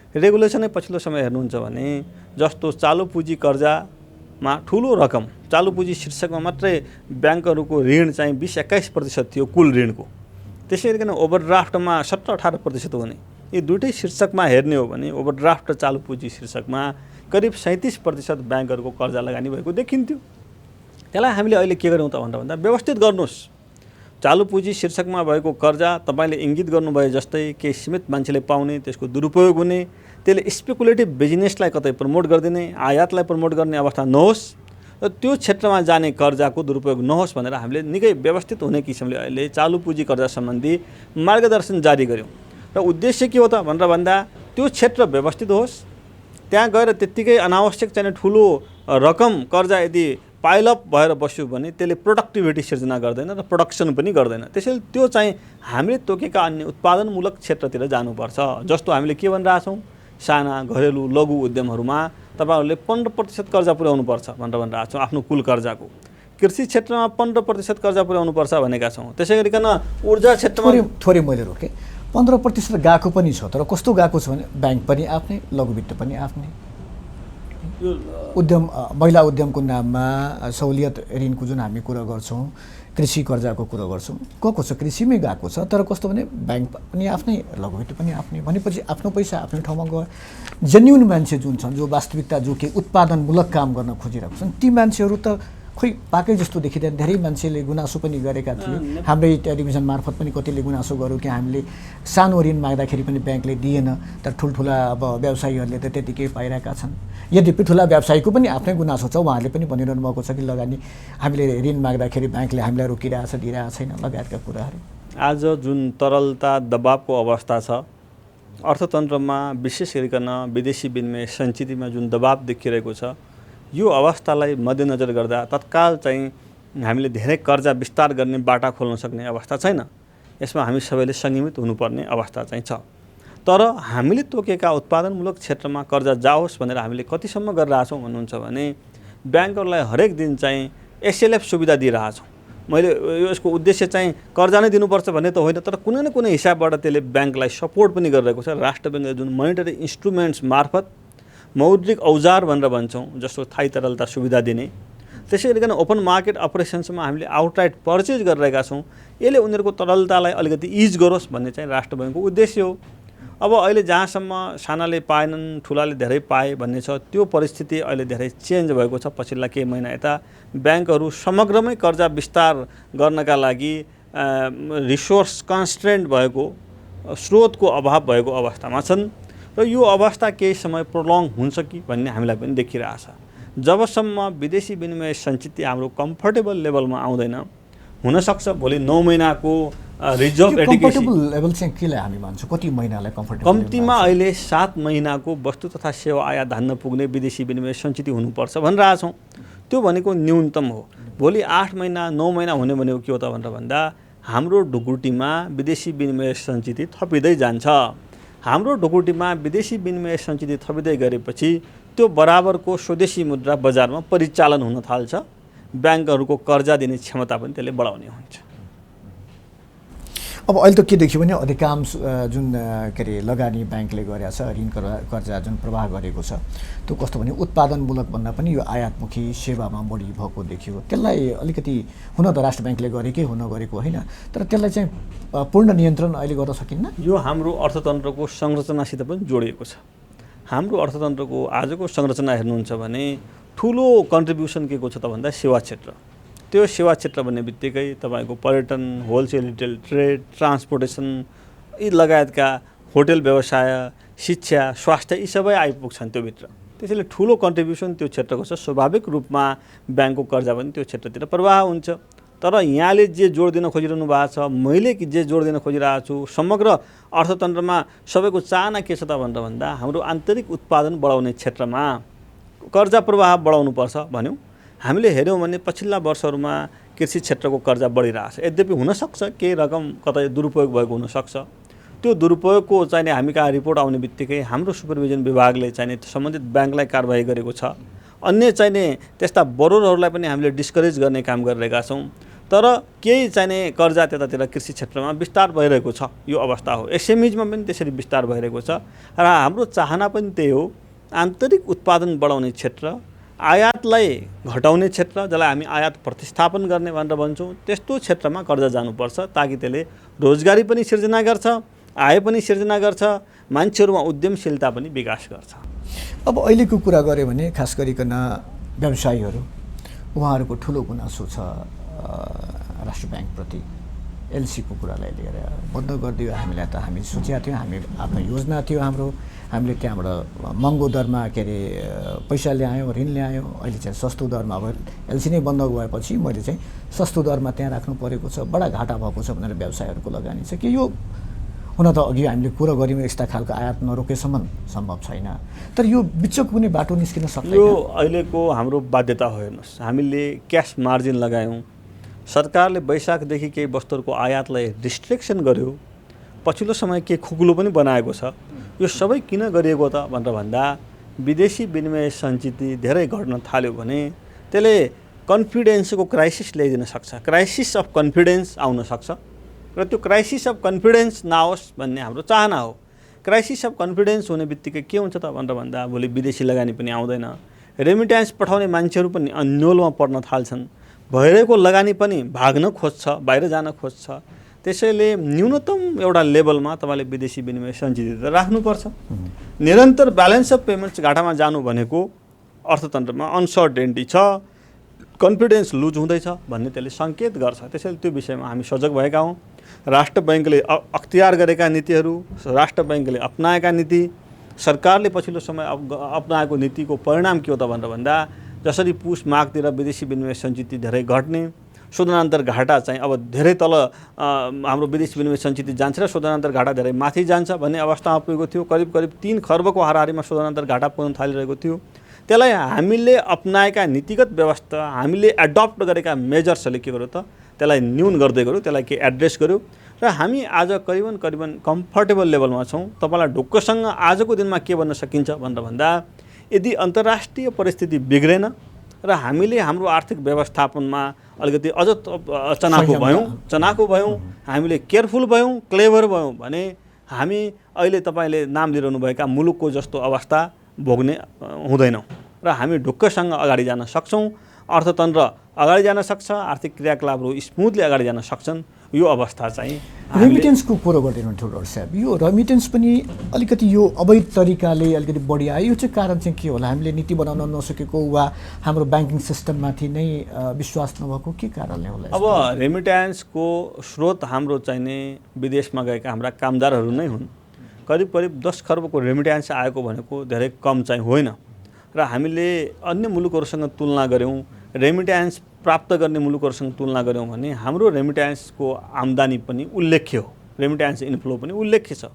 रेगुलेसनै पछिल्लो समय हेर्नुहुन्छ भने जस्तो चालु पुँजी कर्जामा ठुलो रकम चालु पुँजी शीर्षकमा मात्रै ब्याङ्कहरूको ऋण चाहिँ 20-21% थियो कुल ऋणको। त्यसै गरिकन ओभरड्राफ्टमा 17-18% हुने। यी दुईटै शीर्षकमा हेर्ने हो भने ओभरड्राफ्ट र चालु पुँजी शीर्षकमा करिब 37% ब्याङ्कहरूको कर्जा लगानी भएको देखिन्थ्यो। त्यसलाई हामीले अहिले के गर्यौँ त भनेर भन्दा व्यवस्थित गर्नुहोस्। चालु पुँजी शीर्षकमा भएको कर्जा तपाईँले इङ्गित गर्नुभयो जस्तै केही सीमित मान्छेले पाउने, त्यसको दुरुपयोग हुने, त्यसले स्पेकुलेटिभ बिजनेसलाई कतै प्रमोट गरिदिने, आयातलाई प्रमोट गर्ने अवस्था नहोस् र त्यो क्षेत्रमा जाने कर्जाको दुरुपयोग नहोस् भनेर हामीले निकै व्यवस्थित हुने किसिमले अहिले चालु पुँजी कर्जा सम्बन्धी मार्गदर्शन जारी गर्यौँ। र उद्देश्य के हो त भनेर भन्दा त्यो क्षेत्र व्यवस्थित होस्, त्यहाँ गएर त्यत्तिकै अनावश्यक चाहिने ठुलो रकम कर्जा यदि पाइलअप भएर बस्यो भने त्यसले प्रोडक्टिभिटी सिर्जना गर्दैन र प्रोडक्सन पनि गर्दैन। त्यसैले त्यो चाहिँ हामीले तोकेका अन्य उत्पादनमूलक क्षेत्रतिर जानुपर्छ। जस्तो हामीले के भनिरहेछौँ, साना घरेलु लघु उद्यमहरूमा तपाईँहरूले 15% कर्जा पुर्याउनुपर्छ भनेर भनिरहेछौँ आफ्नो कुल कर्जाको। कृषि क्षेत्रमा 15% कर्जा पुर्याउनुपर्छ भनेका छौँ। त्यसै गरिकन ऊर्जा क्षेत्रमा थोरै मैले रोकेँ, 15% गएको पनि छ, तर कस्तो गएको छ भने ब्याङ्क पनि आफ्नै, लघुवित्त पनि आफ्नै, उद्यम महिला उद्यमको नाममा सहुलियत ऋणको जुन हामी कुरा गर्छौँ, कृषि कर्जाको कुरा गर्छौँ, गएको छ, कृषिमै गएको छ, तर कस्तो भने ब्याङ्क पनि आफ्नै, लघुवित्त पनि आफ्नै भनेपछि आफ्नो पैसा आफ्नो ठाउँमा गयो। जेन्युन मान्छे जुन छन्, जो वास्तविकता जो के उत्पादनमूलक काम गर्न खोजिरहेको छन्, ती मान्छेहरू त खोइ पाकै जस्तो देखिँदैन। धेरै मान्छेले गुनासो पनि गरेका थिए, हाम्रै टेलिभिजन मार्फत पनि कतिले गुनासो गर्यो कि हामीले सानो ऋण माग्दाखेरि पनि ब्याङ्कले दिएन, तर ठुल्ठुला अब व्यवसायीहरूले त त्यतिकै पाइरहेका छन्। यद्यपि ठुला व्यवसायीको पनि आफ्नै गुनासो छ, उहाँहरूले पनि भनिरहनु भएको छ कि लगानी हामीले ऋण माग्दाखेरि ब्याङ्कले हामीलाई रोकिरहेछ, दिइरहेको छैन लगायतका कुराहरू। आज जुन तरलता दबावको अवस्था छ अर्थतन्त्रमा, विशेष गरिकन विदेशी विनिमय सञ्चितमा जुन दबाव देखिरहेको छ, यो अवस्थालाई मध्यनजर गर्दा तत्काल चाहिँ हामीले धेरै कर्जा विस्तार गर्ने बाटा खोल्न सक्ने अवस्था छैन। यसमा हामी सबैले संयमित हुनुपर्ने अवस्था चाहिँ छ। तर हामीले तोकेका उत्पादनमूलक क्षेत्रमा कर्जा जाओस् भनेर हामीले कतिसम्म गरिरहेछौँ भन्नुहुन्छ भने ब्याङ्कहरूलाई हरेक दिन चाहिँ एसएलएफ सुविधा दिइरहेछौँ। मैले यसको उद्देश्य चाहिँ कर्जा नै दिनुपर्छ भन्ने त होइन, तर कुनै न कुनै हिसाबबाट त्यसले ब्याङ्कलाई सपोर्ट पनि गरिरहेको छ। राष्ट्र ब्याङ्कले जुन मोनिटरी इन्स्ट्रुमेन्ट्स मार्फत मौद्रिक औजार भनेर भन्छौँ, जस्तो स्थायी तरलता सुविधा दिने, त्यसै गरिकन ओपन मार्केट अपरेसन्समा हामीले आउटराइट पर्चेज गरिरहेका छौँ। यसले उनीहरूको तरलतालाई अलिकति इज गरोस् भन्ने चाहिँ राष्ट्र ब्याङ्कको उद्देश्य हो। अब अहिले जहाँसम्म सानाले पाएनन् ठुलाले धेरै पाए भन्ने छ, त्यो परिस्थिति अहिले धेरै चेन्ज भएको छ। पछिल्ला केही महिना यता ब्याङ्कहरू समग्रमै कर्जा विस्तार गर्नका लागि रिसोर्स कन्स्ट्रेन्ट भएको, स्रोतको अभाव भएको अवस्थामा छन् र यो अवस्था केही समय प्रोलङ हुन्छ कि भन्ने हामीलाई पनि देखिरहेछ। जबसम्म विदेशी विनिमय सञ्चित हाम्रो कम्फर्टेबल लेभलमा आउँदैन, हुनसक्छ भोलि 9 महिनाको रिजर्भ एडुकेसन लेभल चाहिँ केलाई हामी मान्छौँ, कति महिनालाई कम्फर्टेबल? कम्तीमा अहिले 7 महिनाको वस्तु तथा सेवा आयात धान्न पुग्ने विदेशी विनिमय सञ्चित हुनुपर्छ भनिरहेछौँ। त्यो भनेको न्यूनतम हो। भोलि 8 महिना 9 महिना हुने भनेको के हो त भनेर भन्दा हाम्रो ढुकुटीमा विदेशी विनिमय सञ्चित थपिँदै जान्छ। हाम्रो ढुकुटीमा विदेशी विनिमय सञ्चित थपिँदै गरेपछि त्यो बराबरको स्वदेशी मुद्रा बजारमा परिचालन हुन थाल्छ। ब्याङ्कहरूको कर्जा दिने क्षमता पनि त्यसले बढाउने हुन्छ। अब अहिले त के देखियो भने अधिकांश जुन के अरे लगानी ब्याङ्कले गरेको छ, ऋण कर्जा जुन प्रवाह गरेको छ, त्यो कस्तो भने उत्पादनमूलक भन्दा पनि यो आयातमुखी सेवामा बढी भएको देखियो। त्यसलाई अलिकति हुन त राष्ट्र ब्याङ्कले गरेकै हुन गरेको होइन, तर त्यसलाई चाहिँ पूर्ण नियन्त्रण अहिले गर्न सकिन्न। यो हाम्रो अर्थतन्त्रको संरचनासित पनि जोडिएको छ। हाम्रो अर्थतन्त्रको आजको संरचना हेर्नुहुन्छ भने ठुलो कन्ट्रिब्युसन के को छ त भन्दा सेवा क्षेत्र। त्यो सेवा क्षेत्र भन्ने बित्तिकै तपाईँको पर्यटन, होलसेल रिटेल ट्रेड, ट्रान्सपोर्टेसन यी लगायतका होटल व्यवसाय, शिक्षा, स्वास्थ्य यी सबै आइपुग्छन् त्यो भित्र। त्यसैले ठुलो कन्ट्रिब्युसन त्यो क्षेत्रको छ। स्वाभाविक रूपमा ब्याङ्कको कर्जा पनि त्यो क्षेत्रतिर प्रवाह हुन्छ। तर यहाँले जे जोड दिन खोजिरहनु भएको छ, मैले जे जोड दिन खोजिरहेको छु, समग्र अर्थतन्त्रमा सबैको चाहना के छ त भनेर भन्दा हाम्रो आन्तरिक उत्पादन बढाउने क्षेत्रमा कर्जा प्रवाह बढाउनुपर्छ भन्यौँ। हामीले हेऱ्यौँ भने पछिल्ला वर्षहरूमा कृषि क्षेत्रको कर्जा बढिरहेछ। यद्यपि हुनसक्छ केही रकम कतै दुरुपयोग भएको हुनसक्छ। त्यो दुरुपयोगको चाहिने हामी कहाँ रिपोर्ट आउने बित्तिकै हाम्रो सुपरभिजन विभागले चाहिने सम्बन्धित ब्याङ्कलाई कारबाही गरेको छ। अन्य चाहिने त्यस्ता बरोरहरूलाई पनि हामीले डिस्करेज गर्ने काम गरिरहेका छौँ। तर केही चाहिने कर्जा त्यतातिर कृषि क्षेत्रमा विस्तार भइरहेको छ। यो अवस्था हो। एसएमइजमा पनि त्यसरी विस्तार भइरहेको छ र हाम्रो चाहना पनि त्यही हो। आन्तरिक उत्पादन बढाउने क्षेत्र, आयातलाई घटाउने क्षेत्र, जसलाई हामी आयात प्रतिस्थापन गर्ने भनेर भन्छौँ, त्यस्तो क्षेत्रमा कर्जा जानुपर्छ ताकि त्यसले रोजगारी पनि सिर्जना गर्छ, आय पनि सिर्जना गर्छ, मान्छेहरूमा उद्यमशीलता पनि विकास गर्छ। अब अहिलेको कुरा गऱ्यो भने खास गरिकन व्यवसायीहरू उहाँहरूको ठुलो गुनासो छ राष्ट्र ब्याङ्कप्रति। एलसीको कुरालाई लिएर बन्द गरिदियो हामीलाई त हामी सोचेका थियौँ, हामी आफ्नो योजना थियो हाम्रो, हामीले त्यहाँबाट महँगो दरमा के अरे पैसा ल्यायौँ, ऋण ल्यायौँ। अहिले चाहिँ सस्तो दरमा अब एलसी नै बन्द भएपछि मैले चाहिँ सस्तो दरमा त्यहाँ राख्नु परेको छ, बडा घाटा भएको छ भनेर व्यवसायहरूको लगानी छ कि यो हुन त अघि हामीले कुरा गऱ्यौँ यस्ता खालको आयात नरोकेसम्म सम्भव छैन। तर यो बिचको कुनै बाटो निस्किन सक्दैन। यो अहिलेको हाम्रो बाध्यता हो। हेर्नुहोस्, हामीले क्यास मार्जिन लगायौँ, सरकारले वैशाखदेखि केही वस्तुहरूको आयातलाई रिस्ट्रिक्सन गर्यो, पछिल्लो समय केही खुकुलो पनि बनाएको छ। यो सबै किन गरिएको त भनेर भन्दा विदेशी विनिमय सञ्चिति धेरै घट्न थाल्यो भने त्यसले कन्फिडेन्सको क्राइसिस ल्याइदिन सक्छ, क्राइसिस अफ कन्फिडेन्स आउन सक्छ र त्यो क्राइसिस अफ कन्फिडेन्स नआओस् भन्ने हाम्रो चाहना हो। क्राइसिस अफ कन्फिडेन्स हुने बित्तिकै के हुन्छ त भनेर भन्दा भोलि विदेशी लगानी पनि आउँदैन, रेमिट्यान्स पठाउने मान्छेहरू पनि अन्योलमा पर्न थाल्छन्, भइरहेको लगानी पनि भाग्न खोज्छ, बाहिर जान खोज्छ। त्यसैले न्यूनतम एउटा लेभलमा तपाईँले विदेशी विनिमय सञ्चित राख्नुपर्छ। निरन्तर ब्यालेन्स अफ पेमेन्ट्स घाटामा जानु भनेको अर्थतन्त्रमा अनसर्टेन्टी छ, कन्फिडेन्स लुज हुँदैछ भन्ने त्यसले सङ्केत गर्छ। त्यसैले त्यो विषयमा हामी सजग भएका हौँ। राष्ट्र बैङ्कले अख्तियार गरेका नीतिहरू, राष्ट्र बैङ्कले अपनाएका नीति, सरकारले पछिल्लो समय अपनाएको नीतिको परिणाम के हो त भनेर भन्दा जसरी पुस मागतिर विदेशी विनिमय सञ्चिति धेरै घट्ने, शोधनान्तर घाटा चाहिँ अब धेरै तल हाम्रो विदेशी विनिमय सञ्चिति जान्छ र शोधनान्तर घाटा धेरै माथि जान्छ भन्ने अवस्थामा पुगेको थियो। करिब 3 खर्बको हाराहारीमा शोधनान्तर घाटा पुग्न थालिरहेको थियो। त्यसलाई हामीले अपनाएका नीतिगत व्यवस्था, हामीले एडप्ट गरेका मेजर्सहरूले के गर्यो त त्यसलाई न्यून गर्दै गऱ्यो, त्यसलाई के एड्रेस गर्यो र हामी आज करिबन कम्फर्टेबल लेभलमा छौँ। तपाईँलाई ढुक्कसँग आजको दिनमा के भन्न सकिन्छ भनेर भन्दा यदि अन्तर्राष्ट्रिय परिस्थिति बिग्रेन र हामीले हाम्रो आर्थिक व्यवस्थापनमा अलिकति अझ चनाखो भयौँ, हामीले केयरफुल भयौँ, क्लेभर भयौँ भने हामी अहिले तपाईँले नाम लिइरहनुभएका मुलुकको जस्तो अवस्था भोग्ने हुँदैनौँ र हामी ढुक्कसँग अगाडि जान सक्छौँ। अर्थतन्त्र अगाडि जान सक्छ, आर्थिक क्रियाकलापहरू स्मुथली अगाडि जान सक्छन्। यो अवस्था चाहिँ रेमिटेन्सको कुरो गरिदिनु थियो डक्टर साहब। यो रेमिटेन्स पनि अलिकति यो अवैध तरिकाले अलिकति बढी आयो। यो चाहिँ कारण चाहिँ के होला? हामीले नीति बनाउन नसकेको वा हाम्रो ब्याङ्किङ सिस्टममाथि नै विश्वास नभएको के कारणले होला? अब रेमिटेन्सको स्रोत हाम्रो चाहिने विदेशमा गएका हाम्रा कामदारहरू नै हुन्। करिब 10 खर्बको रेमिटेन्स आएको भनेको धेरै कम चाहिँ होइन र हामीले अन्य मुलुकहरूसँग तुलना गऱ्यौँ, रेमिटेन्स प्राप्त गर्ने मुलुकहरूसँग तुलना गऱ्यौँ भने हाम्रो रेमिटेन्सको आम्दानी पनि उल्लेख्य हो, रेमिटेन्स इन्फ्लो पनि उल्लेख्य छ।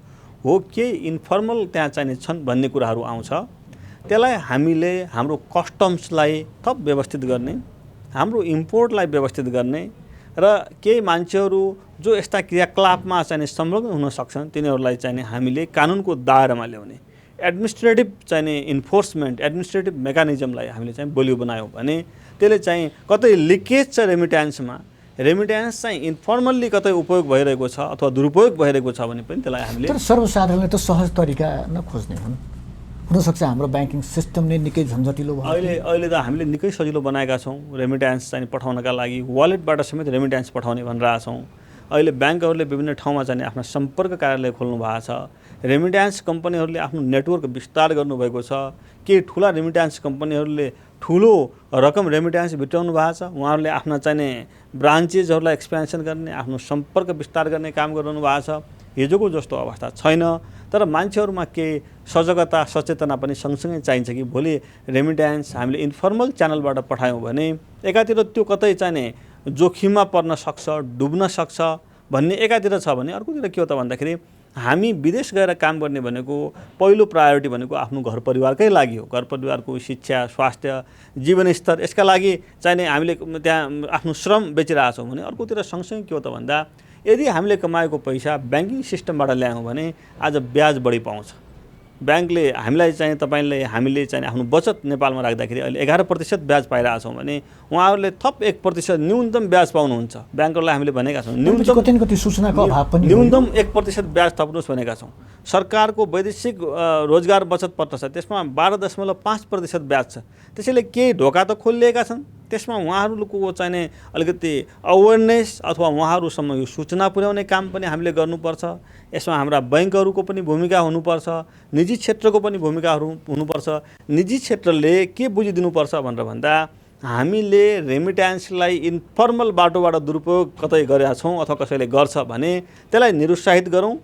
हो केही इन्फर्मल त्यहाँ चाहिने छन् भन्ने कुराहरू आउँछ। त्यसलाई हामीले हाम्रो कस्टम्सलाई थप व्यवस्थित गर्ने, हाम्रो इम्पोर्टलाई व्यवस्थित गर्ने र केही मान्छेहरू जो यस्ता क्रियाकलापमा चाहिने संलग्न हुन सक्छन् तिनीहरूलाई चाहिने हामीले कानुनको दायरामा ल्याउने, एडमिनिस्ट्रेटिभ चाहिने इन्फोर्समेन्ट, एडमिनिस्ट्रेटिभ मेकानिजमलाई हामीले चाहिँ बलियो बनायौँ भने त्यसले चाहिँ कतै लिकेज छ रेमिट्यान्समा, रेमिट्यान्स चाहिँ इन्फर्मल्ली कतै उपयोग भइरहेको छ अथवा दुरुपयोग भइरहेको छ भने पनि त्यसलाई हामीले तर सर्वसाधारणले त सहज तरिका नखोज्ने हुनसक्छ। हाम्रो ब्याङ्किङ सिस्टम नै निकै झन्झटिलो भयो। अहिले त हामीले निकै सजिलो बनाएका छौँ। रेमिट्यान्स चाहिँ पठाउनका लागि वालेटबाट समेत रेमिट्यान्स पठाउने भनिरहेका छौँ। अहिले ब्याङ्कहरूले विभिन्न ठाउँमा चाहिँ आफ्ना सम्पर्क कार्यालय खोल्नु भएको छ। रेमिट्यान्स कम्पनीहरूले आफ्नो नेटवर्क विस्तार गर्नुभएको छ। केही ठुला रेमिट्यान्स कम्पनीहरूले ठुलो रकम रेमिट्यान्स भित्राउनु भएको छ। उहाँहरूले आफ्ना चाहिने ब्रान्चेसहरूलाई एक्सपेन्सन गर्ने, आफ्नो सम्पर्क विस्तार गर्ने काम गरिरहनु भएको छ। हिजोको जस्तो अवस्था छैन, तर मान्छेहरूमा केही सजगता सचेतना पनि सँगसँगै चाहिन्छ कि भोलि रेमिट्यान्स हामीले इन्फर्मल च्यानलबाट पठायौँ भने एकातिर त्यो कतै चाहिने जोखिममा पर्न सक्छ, डुब्न सक्छ भन्ने एकातिर छ भने अर्कोतिर के हो त भन्दाखेरि हामी विदेश गएर काम गर्ने भनेको पहिलो प्रायोरिटी भनेको आफ्नो घर परिवारकै लागि हो। घर परिवारको शिक्षा, स्वास्थ्य, जीवनस्तर यसका लागि चाहिने हामीले त्यहाँ आफ्नो श्रम बेचिरहेछौँ भने अर्कोतिर सँगसँगै के हो त भन्दा यदि हामीले कमाएको पैसा ब्याङ्किङ सिस्टमबाट ल्यायौँ भने आज ब्याज बढी पाउँछ। ब्याङ्कले हामीलाई चाहिँ हामीले चाहिँ आफ्नो बचत नेपालमा राख्दाखेरि अहिले 11% ब्याज पाइरहेछौँ भने उहाँहरूले थप 1% न्यूनतम ब्याज पाउनुहुन्छ। ब्याङ्करलाई हामीले भनेका छौँ कति सूचनाको अभाव पनि न्यूनतम 1% ब्याज थप्नुहोस् भनेका छौँ। सरकारको वैदेशिक रोजगार बचत पत्र छ, त्यसमा 12.5% ब्याज छ। त्यसैले केही ढोका त खोलिएका छन्, त्यसमा उहाँहरूको चाहिने अलिकति अवेरनेस अथवा उहाँहरूसम्म यो सूचना पुर्याउने काम पनि हामीले गर्नुपर्छ। यसमा हाम्रा बैङ्कहरूको पनि भूमिका हुनुपर्छ, निजी क्षेत्रको पनि भूमिकाहरू हुनुपर्छ। निजी क्षेत्रले के बुझिदिनुपर्छ भनेर भन्दा हामीले रेमिट्यान्सलाई इन्फर्मल बाटोबाट दुरुपयोग कतै गरेका छौँ अथवा कसैले गर्छ भने त्यसलाई निरुत्साहित गरौँ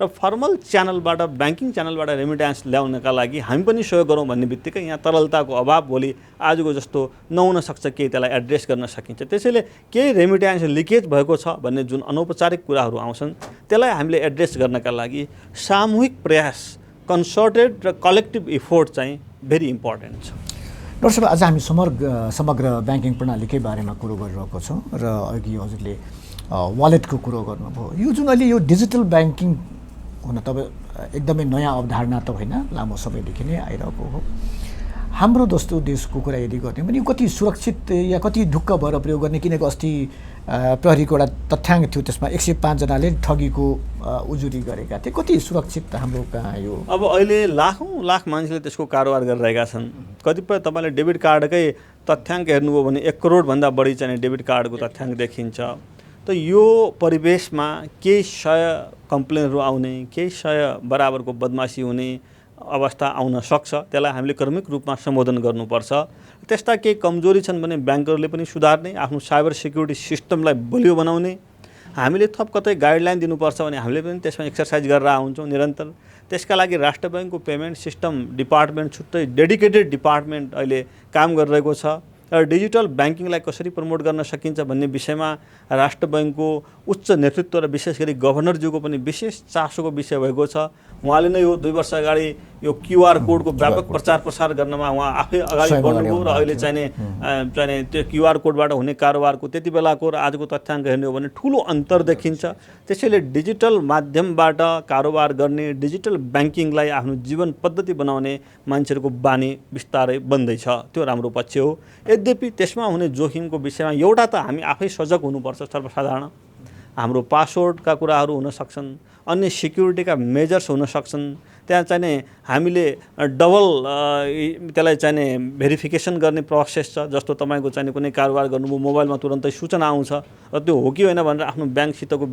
र फर्मल च्यानलबाट ब्याङ्किङ च्यानलबाट रेमिट्यान्स ल्याउनका लागि हामी पनि सहयोग गरौँ भन्ने बित्तिकै यहाँ तरलताको अभाव भोलि आजको जस्तो नहुन सक्छ, केही त्यसलाई एड्रेस गर्न सकिन्छ। त्यसैले केही रेमिट्यान्स लिकेज भएको छ भन्ने जुन अनौपचारिक कुराहरू आउँछन् त्यसलाई हामीले एड्रेस गर्नका लागि सामूहिक प्रयास, कन्सर्टेड र कलेक्टिभ इफोर्ट चाहिँ भेरी इम्पोर्टेन्ट छ। डाक्टर साहब, आज हामी समग्र ब्याङ्किङ प्रणालीकै बारेमा कुरो गरिरहेको छौँ र अघि हजुरले वालेटको कुरो गर्नुभयो। यो जुन अहिले यो डिजिटल ब्याङ्किङ हुन त एकदमै नयाँ अवधारणा त होइन, लामो समयदेखि नै आइरहेको हो। हाम्रो जस्तो देशको कुरा यदि गर्ने भने कति सुरक्षित या कति ढुक्क भएर प्रयोग गर्ने, किनकि अस्ति प्रहरीको एउटा तथ्याङ्क थियो, त्यसमा 105 जनाले ठगीको उजुरी गरेका थिए। कति सुरक्षित हाम्रो कहाँ यो? अब अहिले लाखौँ लाख मान्छेले त्यसको कारोबार गरिरहेका छन्। कतिपय तपाईँले डेबिट कार्डकै तथ्याङ्क हेर्नुभयो भने 1 करोडभन्दा बढी चाहिँ डेबिट कार्डको तथ्याङ्क देखिन्छ। त यो परिवेशमा केही सय कम्प्लेनहरू आउने, केही सय बराबरको बदमासी हुने अवस्था आउन सक्छ। त्यसलाई हामीले क्रमिक रूपमा सम्बोधन गर्नुपर्छ। त्यस्ता केही कमजोरी छन् भने ब्याङ्करले पनि सुधार्ने, आफ्नो साइबर सिक्युरिटी सिस्टमलाई बलियो बनाउने, हामीले थप कतै गाइडलाइन दिनुपर्छ भने हामीले पनि त्यसमा एक्सर्साइज गरेर हुन्छौँ निरन्तर। त्यसका लागि राष्ट्र ब्याङ्कको पेमेन्ट सिस्टम डिपार्टमेन्ट छुट्टै डेडिकेटेड डिपार्टमेन्ट अहिले काम गरिरहेको छ र डिजिटल ब्याङ्किङलाई कसरी प्रमोट गर्न सकिन्छ भन्ने विषयमा राष्ट्र ब्याङ्कको उच्च नेतृत्व र विशेष गरी गभर्नरज्यूको पनि विशेष चासोको विषय भएको छ। उहाँले नै यो 2 वर्ष अगाडि यो क्युआर कोडको व्यापक प्रचार प्रसार गर्नमा उहाँ आफै अगाडि बढ्नुभयो र अहिले चाहिने त्यो क्युआर कोडबाट हुने कारोबारको त्यति बेलाको र आजको तथ्याङ्क हेर्ने हो भने ठुलो अन्तर देखिन्छ। त्यसैले डिजिटल माध्यमबाट कारोबार गर्ने, डिजिटल ब्याङ्किङलाई आफ्नो जीवन पद्धति बनाउने मान्छेहरूको बानी बिस्तारै बन्दैछ। त्यो राम्रो पक्ष हो। यद्यपि त्यसमा हुने जोखिमको विषयमा एउटा त हामी आफै सजग हुनुपर्छ। सर्वसाधारण हाम्रो पासवर्डका कुराहरू हुन सक्छन्, अन्य सिक्युरिटीका मेजर्स हुन सक्छन्। त्यहाँ चाहिने हामीले डबल त्यसलाई चाहिने भेरिफिकेसन गर्ने प्रोसेस छ। जस्तो तपाईँको चाहिने कुनै कारोबार गर्नुभयो मोबाइलमा तुरन्तै सूचना आउँछ र त्यो हो कि होइन भनेर आफ्नो ब्याङ्कसितको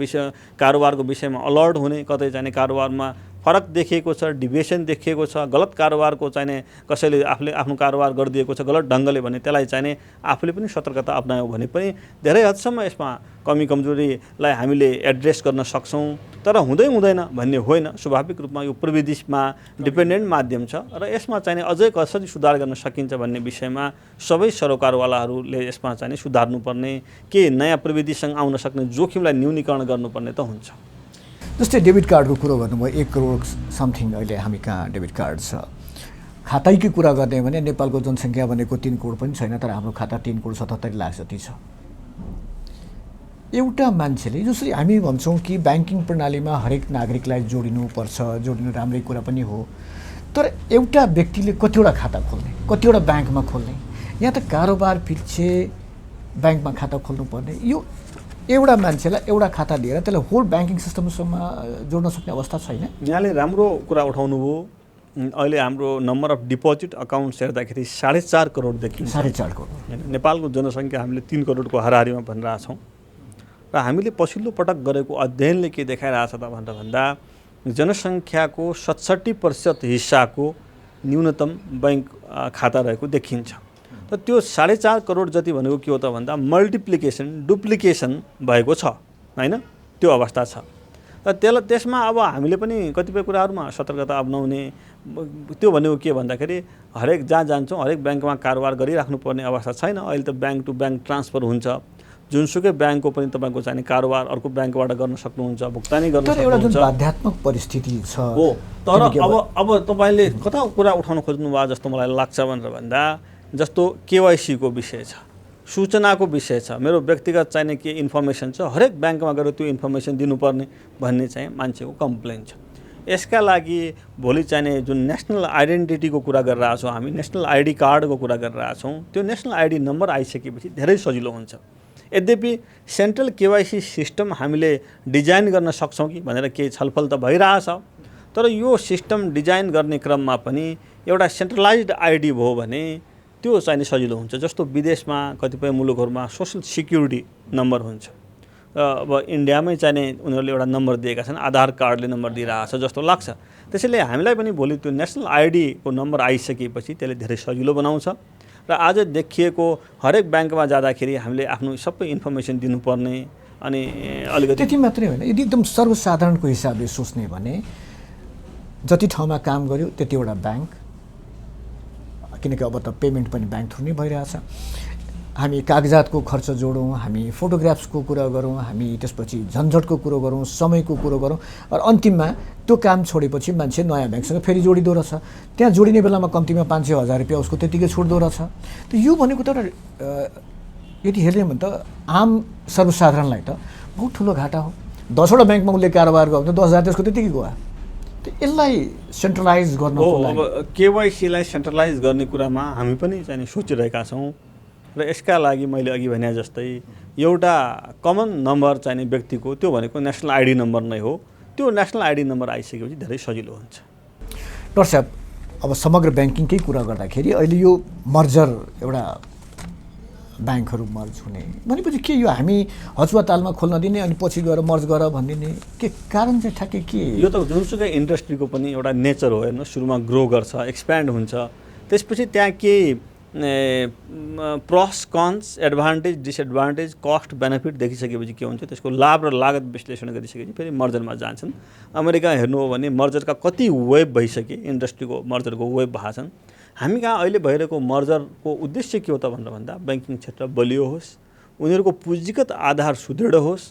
कारोबारको विषयमा अलर्ट हुने, कतै चाहिने कारोबारमा फरक देखिएको छ, डिभिएसन देखिएको छ, गलत कारोबारको चाहिने कसैले आफूले आफ्नो कारोबार गरिदिएको छ गलत ढङ्गले भने त्यसलाई चाहिने आफूले पनि सतर्कता अपनायौँ भने पनि धेरै हदसम्म यसमा कमी कमजोरीलाई हामीले एड्रेस गर्न सक्छौँ। तर हुँदैन भन्ने होइन, स्वाभाविक रूपमा यो प्रविधिमा डिपेन्डेन्ट माध्यम छ र यसमा चाहिने अझै कसरी सुधार गर्न सकिन्छ भन्ने विषयमा सबै सरोकारवालाहरूले यसमा चाहिने सुधार्नुपर्ने, के नयाँ प्रविधिसँग आउन सक्ने जोखिमलाई न्यूनीकरण गर्नुपर्ने त हुन्छ। जस्तै डेबिट कार्डको कुरो गर्नुभयो, 1 करोड समथिङ अहिले हामी कहाँ डेबिट कार्ड छ। खातैकै कुरा गर्ने भने नेपालको जनसङ्ख्या भनेको 3 करोड पनि छैन, तर हाम्रो खाता 3 करोड 77 लाख जति छ। एउटा मान्छेले जसरी हामी भन्छौँ कि ब्याङ्किङ प्रणालीमा हरेक नागरिकलाई जोडिनुपर्छ, जोडिनु राम्रै कुरा पनि हो, तर एउटा व्यक्तिले कतिवटा खाता खोल्ने, कतिवटा ब्याङ्कमा खोल्ने, यहाँ त कारोबार पिच्छे ब्याङ्कमा खाता खोल्नुपर्ने, यो एउटा मान्छेलाई एउटा खाता दिएर त्यसलाई होल ब्याङ्किङ सिस्टमसँग जोड्न सक्ने अवस्था छैन। यहाँले राम्रो कुरा उठाउनुभयो। अहिले हाम्रो नम्बर अफ डिपोजिट अकाउन्ट्स हेर्दाखेरि 4.5 करोड देखिन्छ। 4.5 करोड। नेपालको जनसङ्ख्या हामीले 3 करोडको हाराहारीमा भनिरहेछौँ र हामीले पछिल्लो पटक गरेको अध्ययनले के देखाइरहेछ त भनेर भन्दा जनसङ्ख्याको 67% हिस्साको न्यूनतम बैङ्क खाता रहेको देखिन्छ। त त्यो 4.5 करोड जति भनेको के हो त भन्दा मल्टिप्लिकेसन डुप्लिकेसन भएको छ हैन, त्यो अवस्था छ। र त्यसमा अब हामीले पनि कतिपय कुराहरूमा सतर्कता अपनाउने, त्यो भनेको के भन्दाखेरि हरेक जहाँ जान्छौँ हरेक ब्याङ्कमा कारोबार गरिराख्नुपर्ने अवस्था छैन। अहिले त ब्याङ्क टु ब्याङ्क ट्रान्सफर हुन्छ, जुनसुकै ब्याङ्कको पनि तपाईँको चाहिने कारोबार अर्को ब्याङ्कबाट गर्न सक्नुहुन्छ, भुक्तानी गर्न सक्नुहुन्छ। एउटा जुन बाध्यात्मक परिस्थिति छ हो, तर अब तपाईँले कता कुरा उठाउन खोज्नु भयो जस्तो मलाई लाग्छ भनेर भन्दा, जस्तो केवाइसीको विषय छ, सूचनाको विषय छ, मेरो व्यक्तिगत चाहिने के इन्फर्मेसन छ, हरेक ब्याङ्कमा गएर त्यो इन्फर्मेसन दिनुपर्ने भन्ने चाहिँ मान्छेको कम्प्लेन छ। यसका लागि भोलि चाहिने जुन नेसनल आइडेन्टिटीको कुरा गरिरहेको छौँ हामी, नेसनल आइडी कार्डको कुरा गरिरहेको छौँ, त्यो नेसनल आइडी नम्बर आइसकेपछि धेरै सजिलो हुन्छ। यद्यपि सेन्ट्रल केवाइसी सिस्टम हामीले डिजाइन गर्न सक्छौँ कि भनेर केही छलफल त भइरहेछ, तर यो सिस्टम डिजाइन गर्ने क्रममा पनि एउटा सेन्ट्रलाइज्ड आइडी भयो भने त्यो चाहिने सजिलो हुन्छ। जस्तो विदेशमा कतिपय मुलुकहरूमा सोसल सिक्युरिटी नम्बर हुन्छ, अब इन्डियामै चाहिने उनीहरूले एउटा नम्बर दिएका छन्, आधार कार्डले नम्बर दिइरहेछ जस्तो लाग्छ। त्यसैले हामीलाई पनि भोलि त्यो नेसनल आइडीको नम्बर आइसकेपछि त्यसले धेरै सजिलो बनाउँछ। र आज देखिएको हरेक ब्याङ्कमा जाँदाखेरि हामीले आफ्नो सबै इन्फर्मेसन दिनुपर्ने, अनि अलिकति त्यति मात्रै होइन, यदि एकदम सर्वसाधारणको हिसाबले सोच्ने भने जति ठाउँमा काम गर्यो त्यतिवटा ब्याङ्क, किनकि अब त पेमेन्ट पनि ब्याङ्क थ्रु नै भइरहेछ। हामी कागजातको खर्च जोडौँ, हामी फोटोग्राफ्सको कुरा गरौँ, हामी त्यसपछि झन्झटको कुरो गरौँ, समयको कुरो गरौँ, र अन्तिममा त्यो काम छोडेपछि मान्छे नयाँ ब्याङ्कसँग फेरि जोडिँदो रहेछ। त्यहाँ जोडिने बेलामा कम्तीमा 500-1000 रुपियाँ उसको त्यतिकै छुट्दो रहेछ। त यो भनेको त यदि हेर्ने भने त आम सर्वसाधारणलाई त बहुत ठुलो घाटा हो। 10वटा ब्याङ्कमा उसले कारोबार गर्यो भने 10,000 त्यसको त्यतिकै गयो। यसलाई सेन्ट्रलाइज गर्नको लागि अब केवाइसीलाई सेन्ट्रलाइज गर्ने कुरामा हामी पनि चाहिँ सोचिरहेका छौँ। र यसका लागि मैले अघि भने जस्तै एउटा कमन नम्बर चाहिने व्यक्तिको, त्यो भनेको नेसनल आइडी नम्बर नै हो। त्यो नेसनल आइडी नम्बर आइसकेपछि धेरै सजिलो हुन्छ। डक्टर साहब, अब समग्र ब्याङ्किङकै कुरा गर्दाखेरि अहिले यो मर्जर, एउटा ब्याङ्कहरू मर्ज हुने भनेपछि के यो हामी हचुवातालमा खोल्न दिने अनि पछि गएर मर्ज गर भनिदिने, के कारण चाहिँ ठ्याक्कै के? यो त जुनसुकै इन्डस्ट्रीको पनि एउटा नेचर हो। हेर्नु, सुरुमा ग्रो गर्छ, एक्सप्यान्ड हुन्छ, त्यसपछि त्यहाँ केही pros cons, advantage disadvantage, cost benefit देखिसकेपछि के हुन्छ, त्यसको लाभ र लागत विश्लेषण गरिसकेपछि फेरि मर्जरमा जान्छन्। अमेरिका हेर्नु हो भने मर्जरका कति वेब भइसके, इन्डस्ट्रीको मर्जरको वेब भएको छन्। हामी कहाँ अहिले भइरहेको मर्जरको उद्देश्य के हो त भनेर भन्दा, ब्याङ्किङ क्षेत्र बलियो होस्, उनीहरूको पुँजीगत आधार सुदृढ होस्,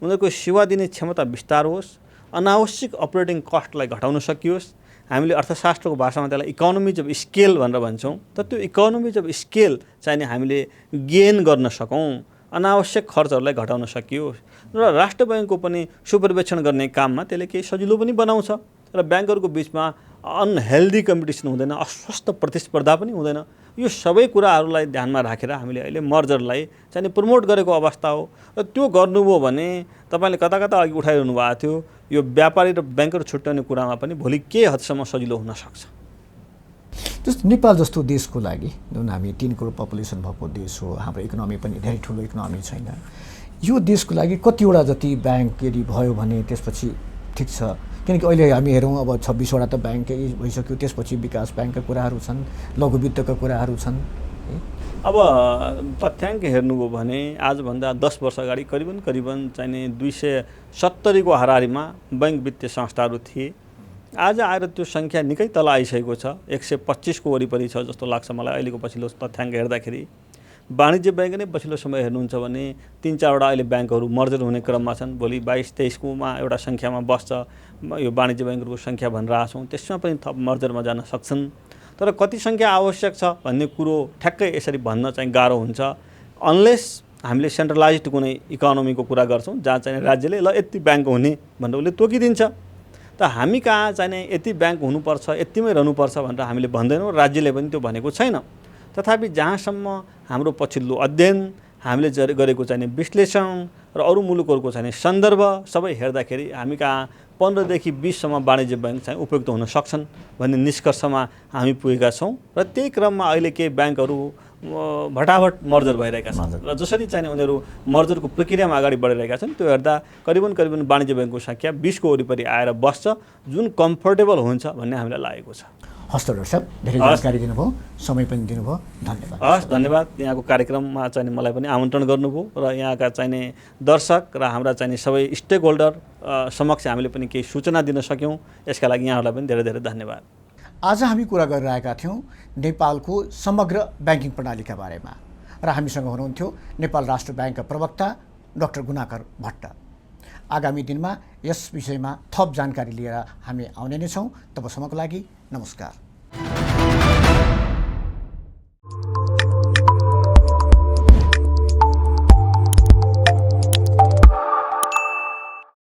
उनीहरूको सेवा दिने क्षमता विस्तार होस्, अनावश्यक अपरेटिङ कस्टलाई घटाउन सकियोस्। हामीले अर्थशास्त्रको भाषामा त्यसलाई इकोनोमिज अफ स्केल भनेर भन्छौँ। त त्यो इकोनोमिज अफ स्केल चाहिने हामीले गेन गर्न सकौँ, अनावश्यक खर्चहरूलाई घटाउन सकियोस्। र राष्ट्र ब्याङ्कको पनि सुपरभिजन गर्ने काममा त्यसले केही सजिलो पनि बनाउँछ। र ब्याङ्कहरूको बिचमा अनहेल्दी कम्पिटिसन हुँदैन, अस्वस्थ प्रतिस्पर्धा पनि हुँदैन। यो सबै कुराहरूलाई ध्यानमा राखेर हामीले अहिले मर्जरलाई चाहिँ प्रमोट गरेको अवस्था हो। र त्यो गर्नुभयो भने तपाईँले कता कता अघि उठाइरहनु भएको थियो, यो व्यापारी र ब्याङ्कहरू छुट्याउने कुरामा पनि भोलि के हदसम्म सजिलो हुन सक्छ। जस्तो नेपाल जस्तो देशको लागि, जुन हामी 3 करोड पपुलेसन भएको देश हो, हाम्रो इकोनोमी पनि धेरै ठुलो इकोनोमी छैन, यो देशको लागि कतिवटा जति ब्याङ्क यदि भयो भने त्यसपछि ठिक छ। किनकि अहिले हामी हेरौँ अब 26वटा त ब्याङ्कै भइसक्यो, त्यसपछि विकास ब्याङ्कका कुराहरू छन्, लघु वित्तका कुराहरू छन्। अब तथ्याङ्क हेर्नुभयो भने आजभन्दा 10 वर्ष अगाडि करिबन चाहिने 270 को हाराहारीमा बैङ्क वित्तीय संस्थाहरू थिए। आज आएर त्यो सङ्ख्या निकै तल आइसकेको छ, 125 को वरिपरि छ जस्तो लाग्छ मलाई अहिलेको पछिल्लो तथ्याङ्क हेर्दाखेरि। वाणिज्य ब्याङ्क नै पछिल्लो समय हेर्नुहुन्छ भने 3-4वटा अहिले ब्याङ्कहरू मर्जर हुने क्रममा छन्। भोलि 22-23 कोमा एउटा सङ्ख्यामा बस्छ, यो वाणिज्य ब्याङ्कहरूको सङ्ख्या भनिरहेको छौँ, त्यसमा पनि थप मर्जरमा जान सक्छन्। तर कति सङ्ख्या आवश्यक छ भन्ने कुरो ठ्याक्कै यसरी भन्न चाहिँ गाह्रो हुन्छ, अनलेस हामीले सेन्ट्रलाइज्ड कुनै इकोनोमीको कुरा गर्छौँ जहाँ चाहिँ राज्यले ल यति ब्याङ्क हुने भनेर उसले तोकिदिन्छ। त हामी कहाँ चाहिँ यति ब्याङ्क हुनुपर्छ, यतिमै रहनुपर्छ भनेर हामीले भन्दैनौँ, राज्यले पनि त्यो भनेको छैन। तथापि जहाँसम्म हाम्रो पछिल्लो अध्ययन, हामीले गरेको चाहिँ विश्लेषण र अरू मुलुकहरूको चाहिँ सन्दर्भ सबै हेर्दाखेरि हामी कहाँ 15 देखि 20 सम्म वाणिज्य ब्याङ्क चाहिँ उपयुक्त हुन सक्छन् भन्ने निष्कर्षमा हामी पुगेका छौँ। र त्यही क्रममा अहिले केही ब्याङ्कहरू भटाभट मर्जर भइरहेका छन् र जसरी चाहिँ उनीहरू मर्जरको प्रक्रियामा अगाडि बढिरहेका छन् त्यो हेर्दा करिबन वाणिज्य ब्याङ्कको सङ्ख्या 20 को वरिपरि आएर बस्छ, जुन कम्फर्टेबल हुन्छ भन्ने हामीलाई लागेको छ। हस्त डाक्टर साहब, धेरै हस्। जानकारी दिनुभयो, समय पनि दिनुभयो, धन्यवाद। हस्, धन्यवाद। यहाँको कार्यक्रममा चाहिँ मलाई पनि आमन्त्रण गर्नुभयो र यहाँका चाहिने दर्शक र हाम्रा चाहिने सबै स्टेक होल्डर समक्ष हामीले पनि केही सूचना दिन सक्यौँ, यसका लागि यहाँहरूलाई पनि धेरै धेरै धन्यवाद। आज हामी कुरा गरिरहेका थियौँ नेपालको समग्र ब्याङ्किङ प्रणालीका बारेमा र हामीसँग हुनुहुन्थ्यो नेपाल राष्ट्र ब्याङ्कका प्रवक्ता डाक्टर गुणाकर भट्ट। आगामी दिनमा यस विषयमा थप जानकारी लिएर हामी आउने नै छौँ। तबसम्मको लागि नमस्कार।